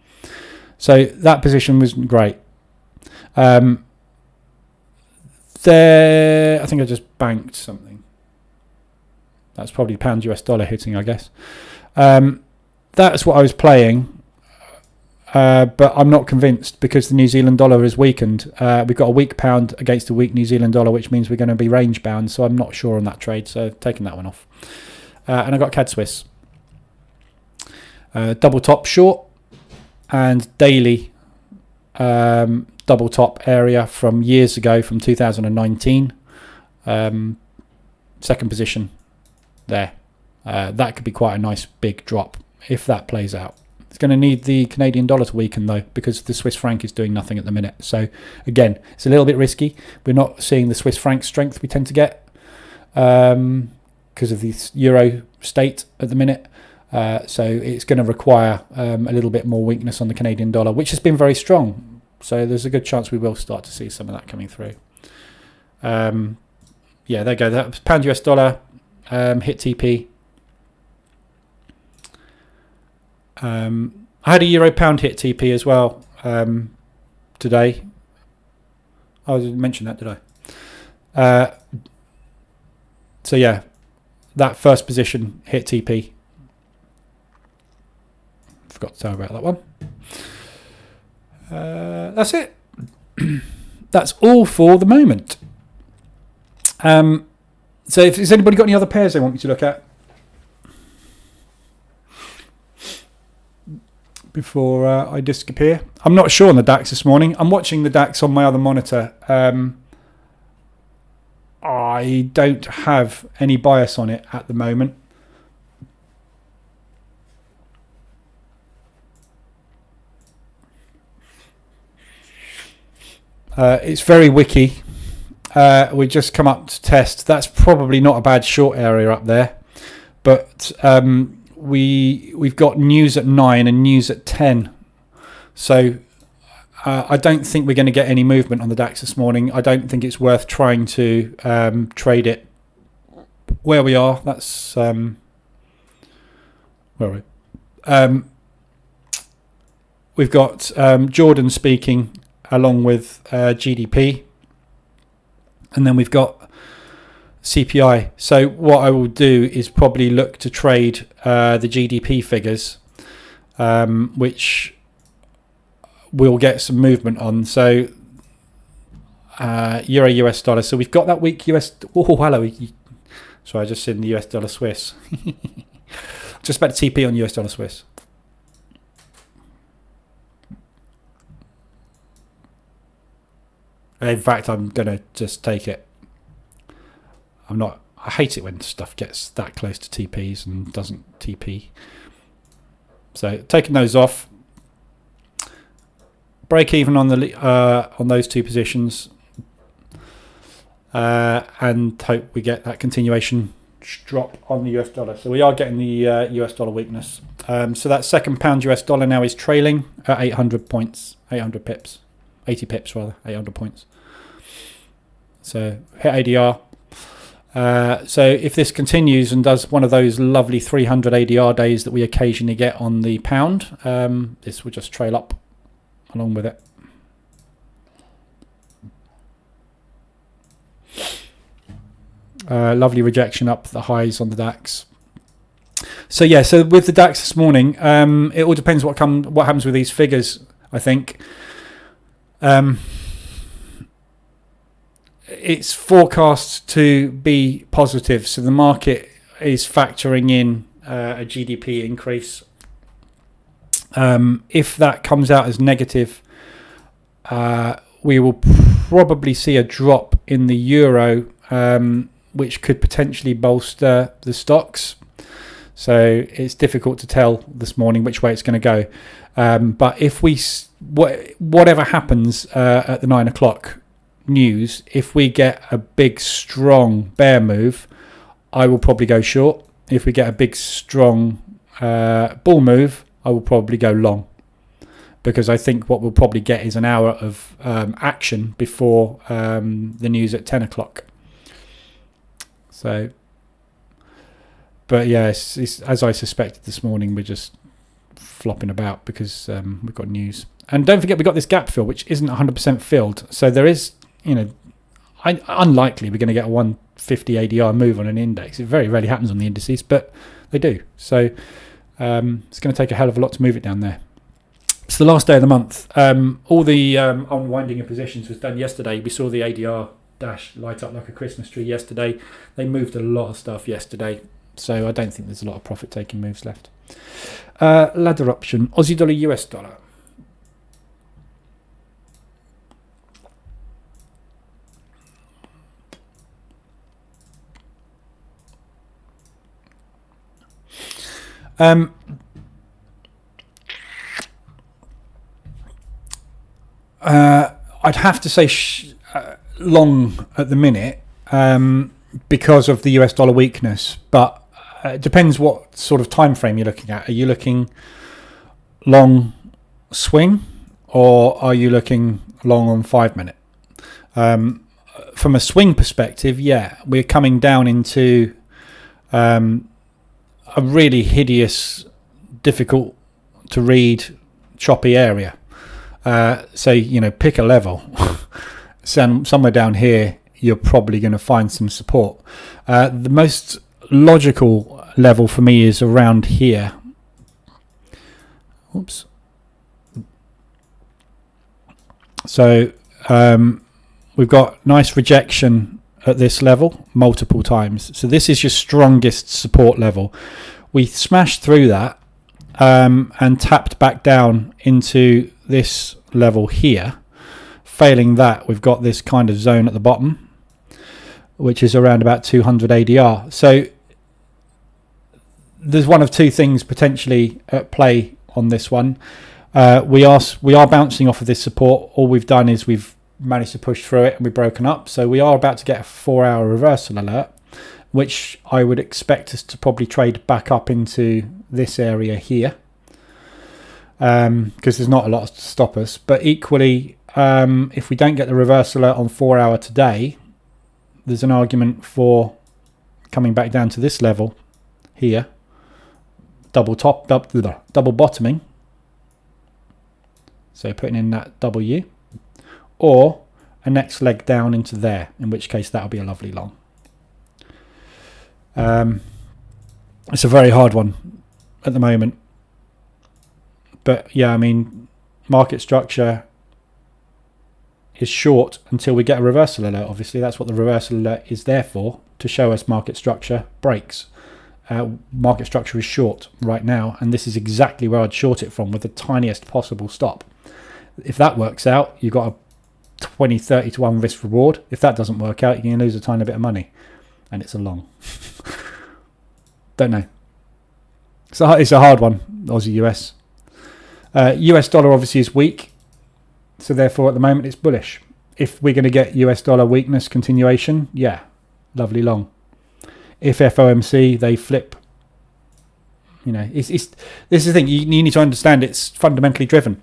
So that position wasn't great. I think I just banked something. That's probably pound US dollar hitting, I guess. That's what I was playing. But I'm not convinced, because the New Zealand dollar is weakened. We've got a weak pound against a weak New Zealand dollar, which means we're going to be range bound. So I'm not sure on that trade. So taking that one off. and I got CAD Swiss. Double top short and daily double top area from years ago, from 2019. Second position there. That could be quite a nice big drop if that plays out. It's going to need the Canadian dollar to weaken though, because the Swiss franc is doing nothing at the minute. So again, it's a little bit risky. We're not seeing the Swiss franc strength we tend to get because of the euro state at the minute. So it's going to require a little bit more weakness on the Canadian dollar, which has been very strong. So there's a good chance we will start to see some of that coming through. Yeah, there you go. That was pound US dollar, hit TP. I had a euro pound hit TP as well today. I didn't mention that, did I? So yeah, that first position hit TP. Forgot to tell about that one. That's it. That's all for the moment. So if has anybody got any other pairs they want me to look at before I disappear? I'm not sure on the DAX this morning. I'm watching the DAX on my other monitor. I don't have any bias on it at the moment. It's very wicky. We just come up to test. That's probably not a bad short area up there, but we've got news at 9 and news at 10. So I don't think we're going to get any movement on the DAX this morning. I don't think it's worth trying to trade it where we are. That's where are we? We've got Jordan speaking along with GDP, and then we've got CPI. So what I will do is probably look to trade the GDP figures, which we'll get some movement on. So Euro US dollar. So we've got that weak US. Oh, hello. Sorry, I just seen the US dollar Swiss. Just about to TP on US dollar Swiss. In fact, I'm going to just take it. I hate it when stuff gets that close to TPs and doesn't TP. So taking those off. Break even on those two positions. And hope we get that continuation drop on the US dollar. So we are getting the US dollar weakness. So that second pound US dollar now is trailing at 800 points, 800 pips. 80 pips rather, 800 points. So hit ADR. So if this continues and does one of those lovely 300 ADR days that we occasionally get on the pound, this will just trail up along with it. Lovely rejection up the highs on the DAX. So yeah, so with the DAX this morning, it all depends what happens with these figures, I think. It's forecast to be positive, so the market is factoring in a GDP increase. If that comes out as negative, we will probably see a drop in the euro, which could potentially bolster the stocks. So it's difficult to tell this morning which way it's going to go. But if whatever happens at the 9 o'clock news, if we get a big strong bear move, I will probably go short. If we get a big strong bull move, I will probably go long, because I think what we'll probably get is an hour of action before the news at 10 o'clock. So, but yeah, it's, as I suspected this morning, we're just flopping about because we've got news. And don't forget, we've got this gap fill, which isn't 100% filled. So there is, unlikely we're going to get a 150 ADR move on an index. It very rarely happens on the indices, but they do. So it's going to take a hell of a lot to move it down there. It's the last day of the month. All the unwinding of positions was done yesterday. We saw the ADR dash light up like a Christmas tree yesterday. They moved a lot of stuff yesterday. So I don't think there's a lot of profit taking moves left. Ladder option, Aussie dollar, US dollar. I'd have to say long at the minute because of the US dollar weakness, but it depends what sort of time frame you're looking at. Are you looking long swing, or are you looking long on 5 minute? From a swing perspective, yeah, we're coming down into a really hideous, difficult to read, choppy area. So, pick a level. Somewhere down here, you're probably going to find some support. The most logical level for me is around here. Oops. So we've got nice rejection at this level multiple times. So this is your strongest support level. We smashed through that and tapped back down into this level here. Failing that, we've got this kind of zone at the bottom, which is around about 200 ADR. So there's one of two things potentially at play on this one. We are bouncing off of this support. All we've done is we've managed to push through it and we've broken up. So we are about to get a 4-hour reversal alert, which I would expect us to probably trade back up into this area here, because there's not a lot to stop us. But equally, if we don't get the reversal alert on 4-hour today, there's an argument for coming back down to this level here, double bottoming, so putting in that W, or a next leg down into there, in which case that'll be a lovely long. It's a very hard one at the moment, but yeah, I mean, market structure is short until we get a reversal alert. Obviously, that's what the reversal alert is there for, to show us market structure breaks. Market structure is short right now, and this is exactly where I'd short it from, with the tiniest possible stop. If that works out, you've got a 20-30 to 1 risk reward. If that doesn't work out, you're going to lose a tiny bit of money, and it's a long. Don't know. So it's a hard one, Aussie US. US dollar obviously is weak, so therefore at the moment it's bullish. If we're going to get US dollar weakness continuation, yeah, lovely long. If FOMC, they flip, this is the thing, you need to understand, it's fundamentally driven.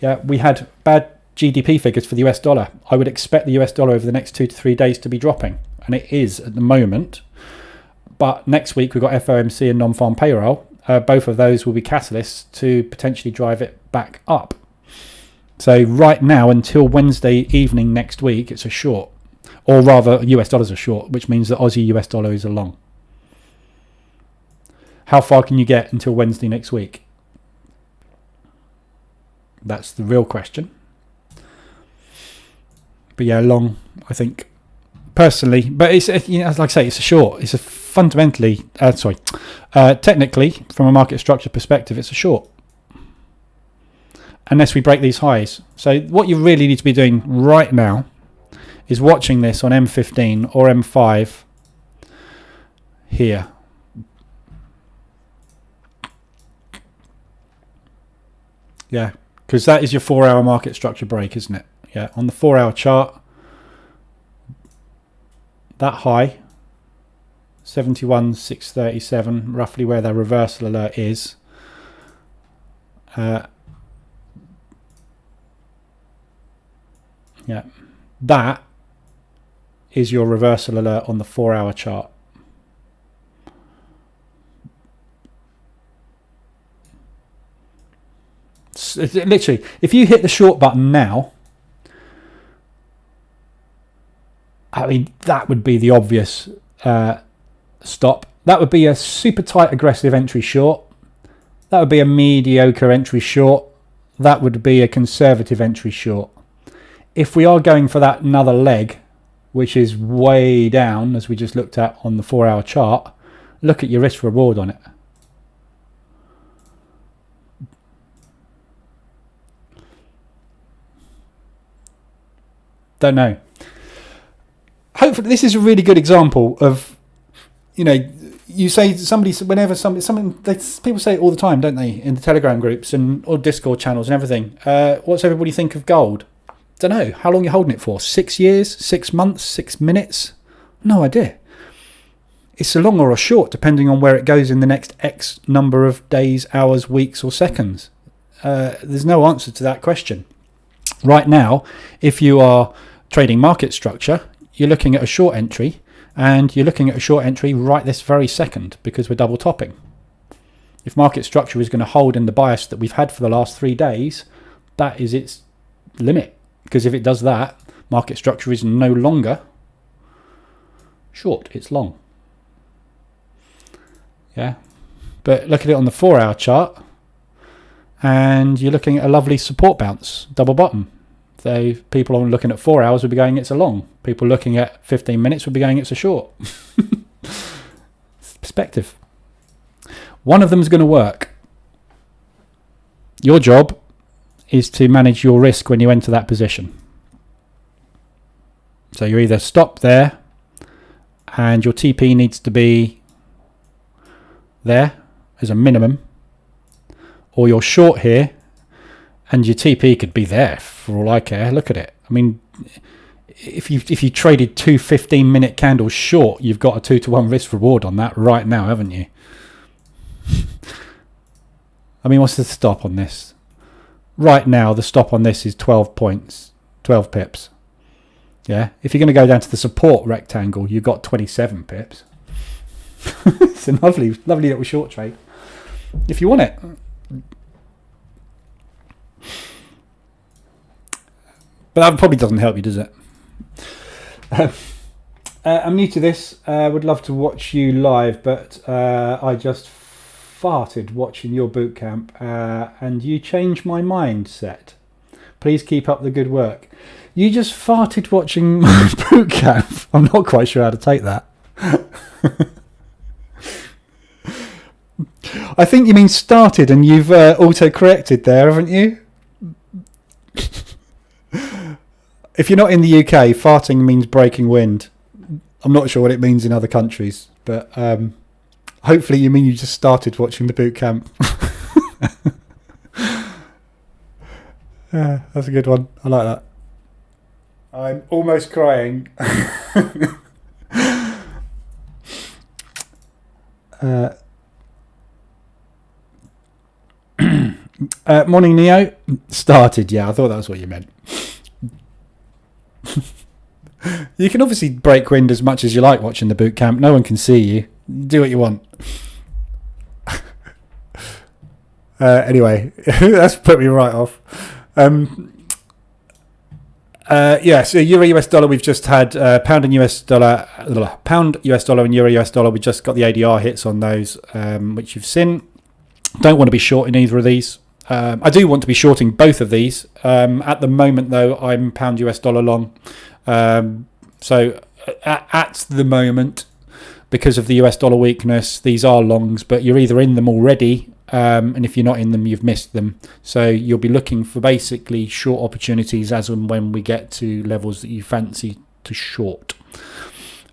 Yeah, we had bad GDP figures for the US dollar. I would expect the US dollar over the next 2 to 3 days to be dropping, and it is at the moment. But next week we've got FOMC and non-farm payroll. Both of those will be catalysts to potentially drive it back up. So right now, until Wednesday evening next week, it's a short. Or rather, US dollars are short, which means that Aussie US dollar is a long. How far can you get until Wednesday next week? That's the real question. But yeah, long, I think, personally. But it's, like I say, it's a short. It's a fundamentally, technically, from a market structure perspective, it's a short. Unless we break these highs. So what you really need to be doing right now is watching this on M15 or M5 here. Yeah, because that is your 4-hour market structure break, isn't it? Yeah, on the 4-hour chart, that high, 71,637, roughly where the reversal alert is. Yeah, that is your reversal alert on the 4-hour chart. Literally, if you hit the short button now, I mean, that would be the obvious stop. That would be a super tight aggressive entry short. That would be a mediocre entry short. That would be a conservative entry short. If we are going for that another leg, which is way down, as we just looked at on the 4-hour chart, look at your risk reward on it. Don't know. Hopefully this is a really good example of, you say somebody, whenever people say it all the time, don't they, in the Telegram groups and or Discord channels and everything. What's everybody think of gold? Don't know. How long are you holding it for? 6 years, 6 months, 6 minutes? No idea. It's a long or a short, depending on where it goes in the next X number of days, hours, weeks, or seconds. There's no answer to that question. Right now, if you are trading market structure, you're looking at a short entry, and you're looking at a short entry right this very second because we're double topping. If market structure is going to hold in the bias that we've had for the last 3 days, that is its limit. Because if it does that, market structure is no longer short, it's long. Yeah, but look at it on the 4-hour chart, and you're looking at a lovely support bounce, double bottom. So people looking at 4 hours would be going it's a long. People looking at 15 minutes would be going it's a short. Perspective. One of them is going to work. Your job is to manage your risk when you enter that position. So you either stop there and your TP needs to be there as a minimum, or you're short here and your TP could be there for all I care. Look at it. I mean, if you traded 2 15-minute candles short, you've got a 2-to-1 risk reward on that right now, haven't you? I mean, what's the stop on this? Right now, the stop on this is 12 points, 12 pips. Yeah, if you're going to go down to the support rectangle, you've got 27 pips. It's a lovely little short trade if you want it. But that probably doesn't help you, does it? I'm new to this. Would love to watch you live, but I just farted watching your boot camp, and you changed my mindset. Please keep up the good work. You just farted watching my boot camp. I'm not quite sure how to take that. I think you mean started, and you've auto-corrected there, haven't you? If you're not in the UK, farting means breaking wind. I'm not sure what it means in other countries, but hopefully you mean you just started watching the boot camp. Yeah, that's a good one. I like that. I'm almost crying. Morning, Neo. Started, yeah, I thought that was what you meant. You can obviously break wind as much as you like watching the boot camp. No one can see you. Do what you want. Anyway, that's put me right off. So Euro US dollar, we've just had pound US dollar and Euro US dollar. We just got the ADR hits on those, which you've seen. Don't want to be short in either of these. I do want to be shorting both of these. At the moment, though, I'm pound US dollar long. So at the moment, because of the US dollar weakness, these are longs, but you're either in them already, and if you're not in them, you've missed them. So you'll be looking for basically short opportunities as and when we get to levels that you fancy to short.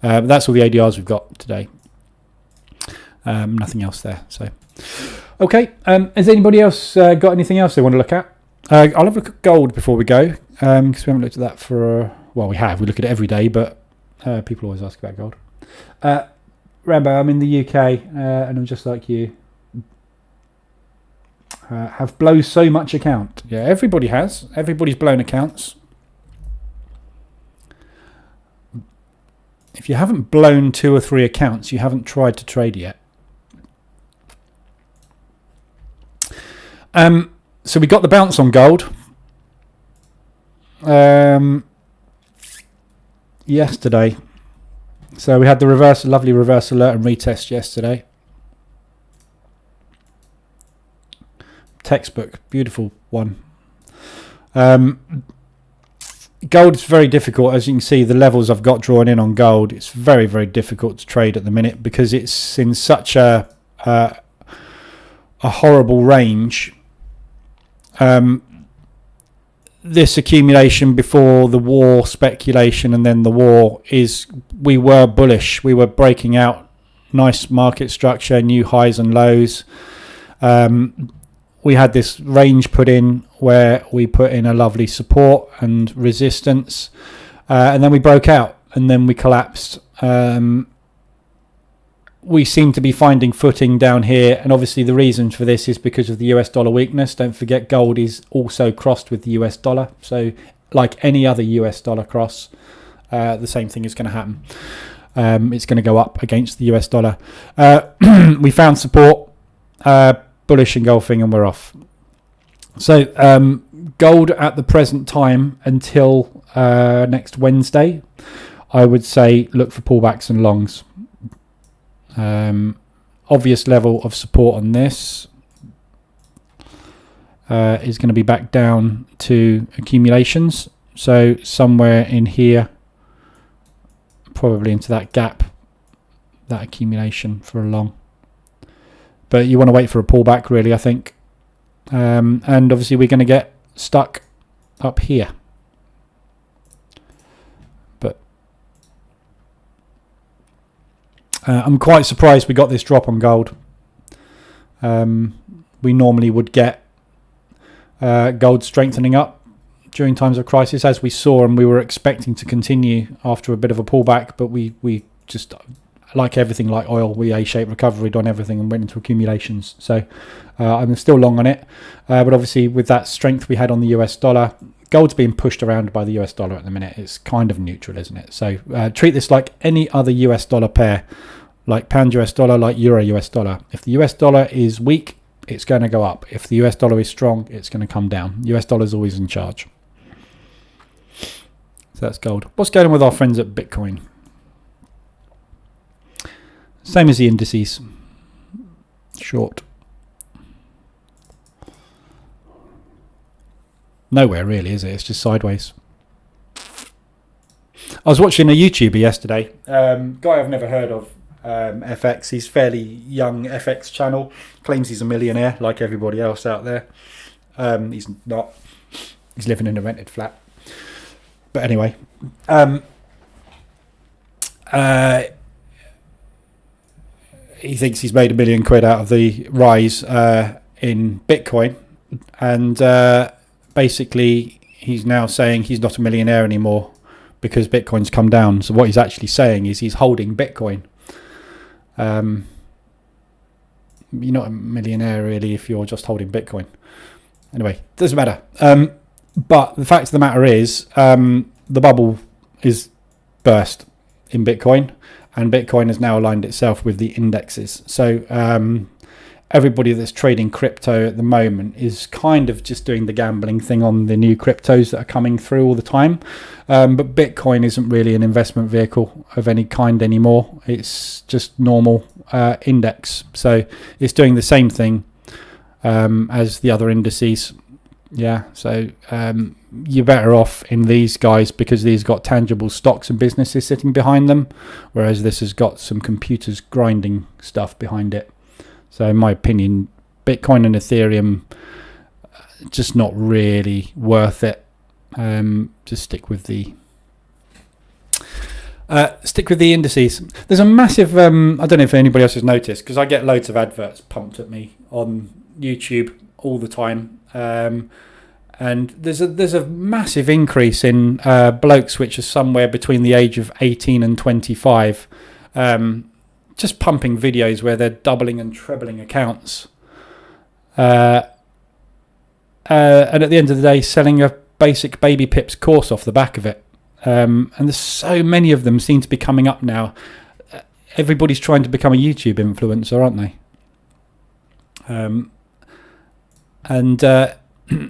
That's all the ADRs we've got today. Nothing else there. So, okay. Has anybody else got anything else they want to look at? I'll have a look at gold before we go, because we haven't looked at that for well, we have. We look at it every day, but people always ask about gold. Rambo, I'm in the UK, and I'm just like you. Have blown so much account. Yeah, everybody has. Everybody's blown accounts. If you haven't blown 2 or 3 accounts, you haven't tried to trade yet. So we got the bounce on gold. Yesterday. So we had the lovely reverse alert and retest yesterday. Textbook, beautiful one. Gold's very difficult. As you can see, the levels I've got drawn in on gold, it's very, very difficult to trade at the minute because it's in such a horrible range. This accumulation before the war speculation and then the war we were bullish. We were breaking out nice market structure, new highs and lows. We had this range put in where we put in a lovely support and resistance, and then we broke out and then we collapsed. We seem to be finding footing down here, and obviously the reason for this is because of the US dollar weakness. Don't forget, gold is also crossed with the US dollar, so like any other US dollar cross, the same thing is going to happen. It's going to go up against the US dollar. We found support, bullish engulfing, and we're off. So gold at the present time until next Wednesday, I would say look for pullbacks and longs. Obvious level of support on this is going to be back down to accumulations, so somewhere in here, probably into that gap, that accumulation for a long. But you want to wait for a pullback, really, I think. And obviously we're going to get stuck up here. But I'm quite surprised we got this drop on gold. We normally would get gold strengthening up during times of crisis, as we saw, and we were expecting to continue after a bit of a pullback, but we just, like everything, like oil, we A-shaped recovered on everything and went into accumulations. So I'm still long on it, but obviously with that strength we had on the US dollar, gold's being pushed around by the US dollar at the minute. It's kind of neutral, isn't it? So treat this like any other US dollar pair, like pound US dollar, like euro US dollar. If the US dollar is weak, it's going to go up. If the US dollar is strong, it's going to come down. US dollar is always in charge. So that's gold. What's going on with our friends at Bitcoin? Same as the indices. Short. Nowhere really, is it? It's just sideways. I was watching a YouTuber yesterday. Guy I've never heard of. FX. He's fairly young. FX channel. Claims he's a millionaire like everybody else out there. He's not. He's living in a rented flat. But anyway, he thinks he's made £1 million out of the rise in Bitcoin, and basically he's now saying he's not a millionaire anymore because Bitcoin's come down. So what he's actually saying is he's holding Bitcoin. You're not a millionaire really if you're just holding Bitcoin. Anyway, doesn't matter. But the fact of the matter is, the bubble is burst in Bitcoin, and Bitcoin has now aligned itself with the indexes. So everybody that's trading crypto at the moment is kind of just doing the gambling thing on the new cryptos that are coming through all the time. But Bitcoin isn't really an investment vehicle of any kind anymore. It's just normal index. So it's doing the same thing as the other indices. Yeah, so you're better off in these guys because these got tangible stocks and businesses sitting behind them, whereas this has got some computers grinding stuff behind it. So in my opinion, Bitcoin and Ethereum, just not really worth it. Just stick with the indices. There's a massive, I don't know if anybody else has noticed, because I get loads of adverts pumped at me on YouTube all the time. And there's a massive increase in blokes which are somewhere between the age of 18 and 25, just pumping videos where they're doubling and trebling accounts, and at the end of the day selling a basic baby pips course off the back of it. And there's so many of them seem to be coming up now. Everybody's trying to become a YouTube influencer, aren't they?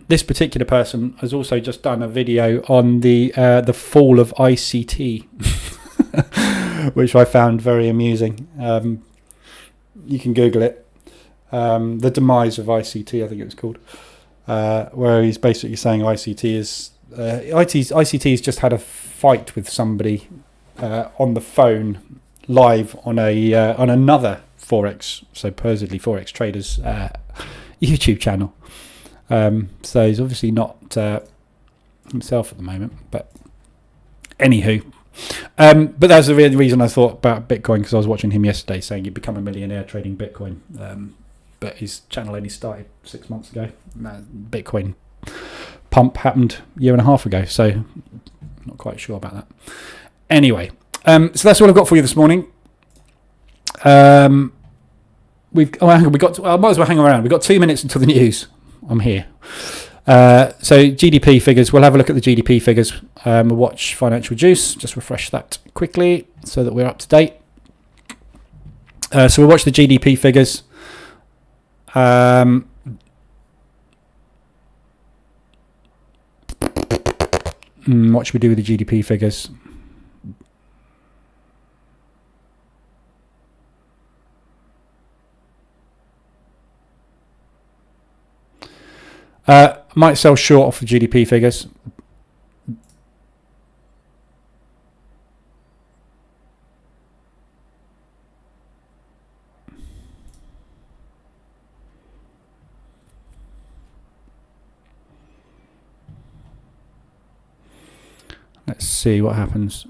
This particular person has also just done a video on the fall of ICT, which I found very amusing. You can Google it. The demise of ICT, I think it was called, where he's basically saying ICT is ICT's just had a fight with somebody on the phone live on another Forex, supposedly Forex traders YouTube channel. So he's obviously not himself at the moment. But anywho, but that's the real reason I thought about Bitcoin, because I was watching him yesterday saying he'd become a millionaire trading Bitcoin. But his channel only started 6 months ago. Bitcoin pump happened a year and a half ago, so not quite sure about that. Anyway, so that's all I've got for you this morning. I might as well hang around. We've got 2 minutes until the news. I'm here. So GDP figures. We'll have a look at the GDP figures. We'll watch Financial Juice. Just refresh that quickly so that we're up to date. So we'll watch the GDP figures. What should we do with the GDP figures? Might sell short off the GDP figures. Let's see what happens.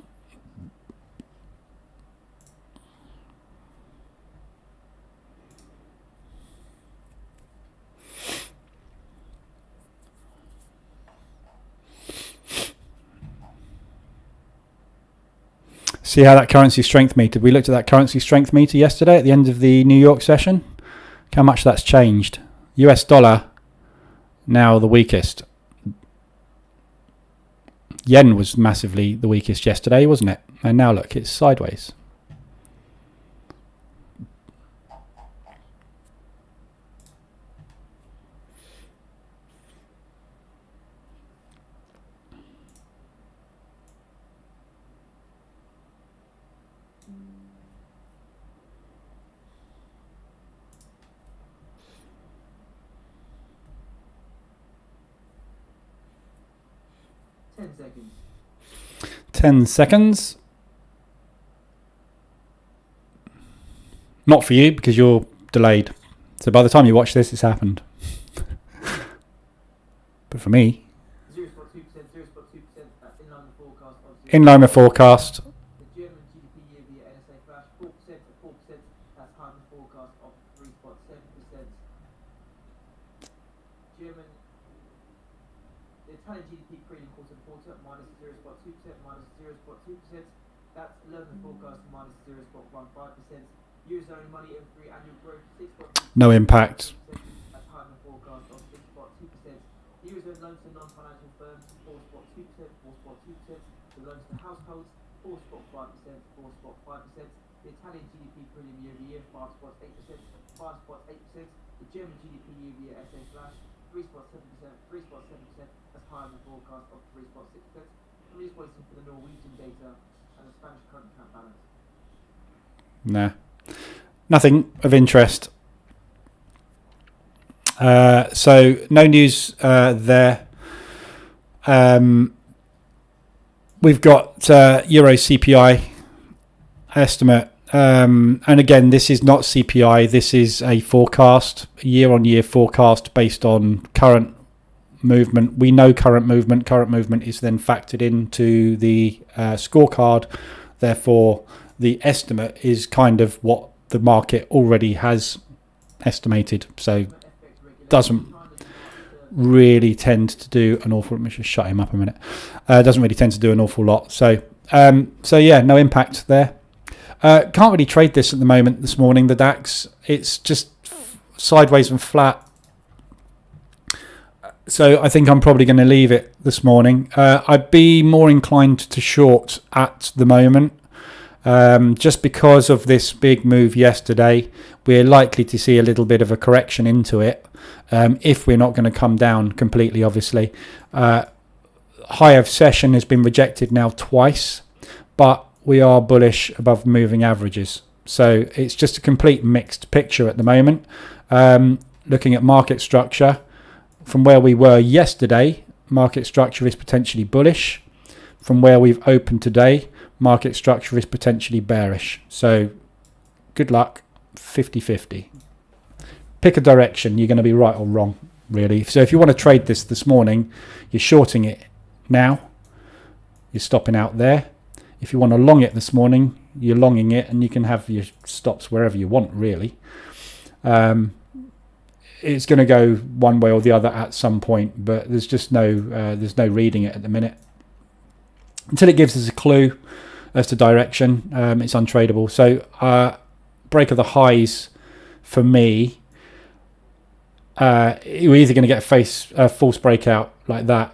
See how that currency strength meter. We looked at that currency strength meter yesterday at the end of the New York session. Look how much that's changed. US dollar now the weakest. Yen was massively the weakest yesterday, wasn't it? And now look, it's sideways. Seconds. 10 seconds. Not for you because you're delayed. So by the time you watch this, it's happened. But for me, 0.2%, 0.2%, in line with forecast. in line with forecast. The German GDP year via NSA flash, 4% to 4%, that's higher than forecast of 3.7%. German, the Italian GDP pre and quarter minus 0.2%, minus 0.2%, that's lower than forecast minus 0.15%. Eurozone money every annual growth 6.2%. No impact. That's higher than forecast of 6.2%. Eurozone loans to non-financial firms 4.2%, 4.2%. The loans to households 4.5%, 4.5%. The Italian GDP premium year over year 5.8%, 5.8%. The German GDP year via SA flash 3.7%, 3.7%. That's higher than forecast of 3.6%. I'm just waiting for the Norwegian data and the Spanish current account balance. Nah. Nothing of interest. So no news there. We've got Euro CPI estimate. And again, this is not CPI. This is a forecast, a year-on-year forecast based on current movement. We know current movement. Current movement is then factored into the scorecard. Therefore, the estimate is kind of what the market already has estimated. So doesn't really tend to do an awful. Let me just shut him up a minute. Doesn't really tend to do an awful lot. So yeah, no impact there. Can't really trade this at the moment. This morning, the DAX, it's just sideways and flat. So I think I'm probably going to leave it this morning. I'd be more inclined to short at the moment. Just because of this big move yesterday, we're likely to see a little bit of a correction into it. If we're not going to come down completely, obviously. High of session has been rejected now twice, but we are bullish above moving averages. So it's just a complete mixed picture at the moment. Looking at market structure, from where we were yesterday, market structure is potentially bullish. From where we've opened today, market structure is potentially bearish. So good luck, 50-50. Pick a direction. You're going to be right or wrong, really. So if you want to trade this morning, you're shorting it now. You're stopping out there. If you want to long it this morning, you're longing it, and you can have your stops wherever you want, really. It's going to go one way or the other at some point, but there's just no reading it at the minute. Until it gives us a clue as to direction, it's untradeable. So break of the highs for me, we're either going to get a false breakout like that.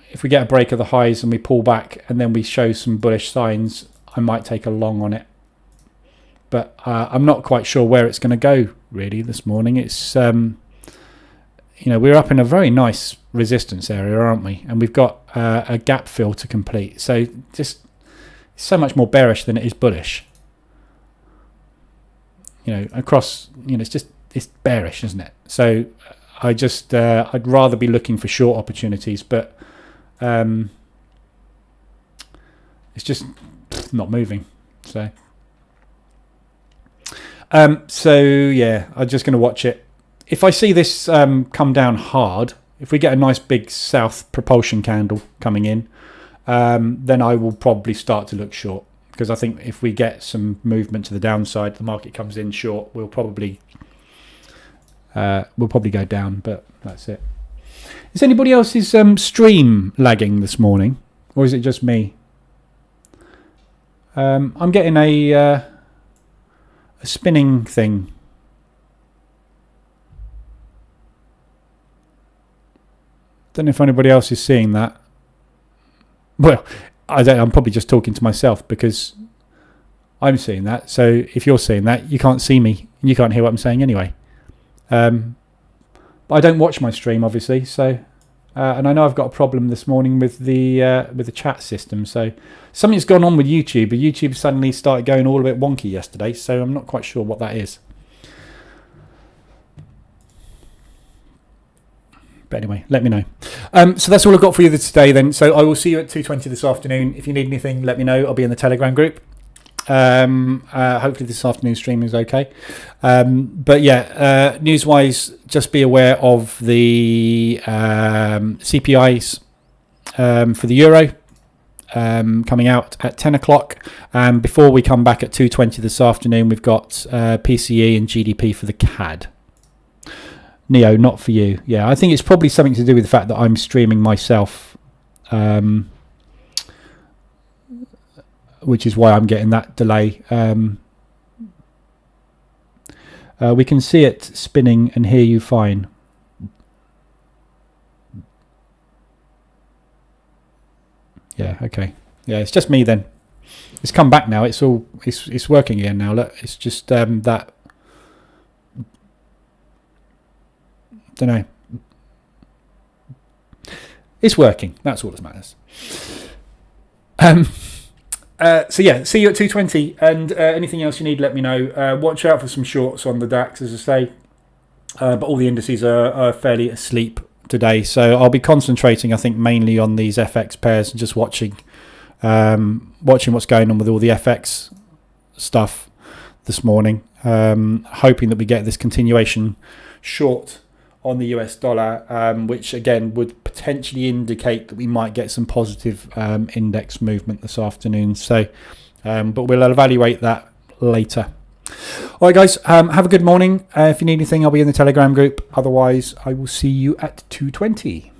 If we get a break of the highs and we pull back and then we show some bullish signs, I might take a long on it. But I'm not quite sure where it's going to go really this morning. It's we're up in a very nice resistance area, aren't we? And we've got a gap fill to complete. So just so much more bearish than it is bullish. Across, it's bearish, isn't it? So I'd rather be looking for short opportunities, but it's just not moving. So yeah, I'm just going to watch it. If I see this come down hard, if we get a nice big south propulsion candle coming in, then I will probably start to look short, because I think if we get some movement to the downside, the market comes in short, we'll probably go down. But that's it. Is anybody else's stream lagging this morning, or is it just me? I'm getting a spinning thing. Don't know if anybody else is seeing that. Well, I'm probably just talking to myself because I'm seeing that. So if you're seeing that, you can't see me and you can't hear what I'm saying anyway. But I don't watch my stream, obviously. So, and I know I've got a problem this morning with the chat system. So something's gone on with YouTube. YouTube suddenly started going all a bit wonky yesterday. So I'm not quite sure what that is. But anyway, let me know. So that's all I've got for you today then. So I will see you at 2:20 this afternoon. If you need anything, let me know. I'll be in the Telegram group. Hopefully this afternoon's stream is okay. But yeah, news-wise, just be aware of the CPIs for the euro coming out at 10 o'clock. Before we come back at 2:20 this afternoon, we've got PCE and GDP for the CAD. Neo, not for you. Yeah, I think it's probably something to do with the fact that I'm streaming myself, which is why I'm getting that delay. We can see it spinning and hear you fine. Yeah, okay. Yeah, it's just me then. It's come back now. It's working again now. Look, it's just that. Don't know. It's working. That's all that matters. So yeah, see you at 2:20. And anything else you need, let me know. Watch out for some shorts on the DAX, as I say. But all the indices are fairly asleep today. So I'll be concentrating, I think, mainly on these FX pairs and just watching what's going on with all the FX stuff this morning. Hoping that we get this continuation short on the US dollar, which again would potentially indicate that we might get some positive index movement this afternoon. So, but we'll evaluate that later. All right, guys, have a good morning. If you need anything, I'll be in the Telegram group. Otherwise, I will see you at 2:20.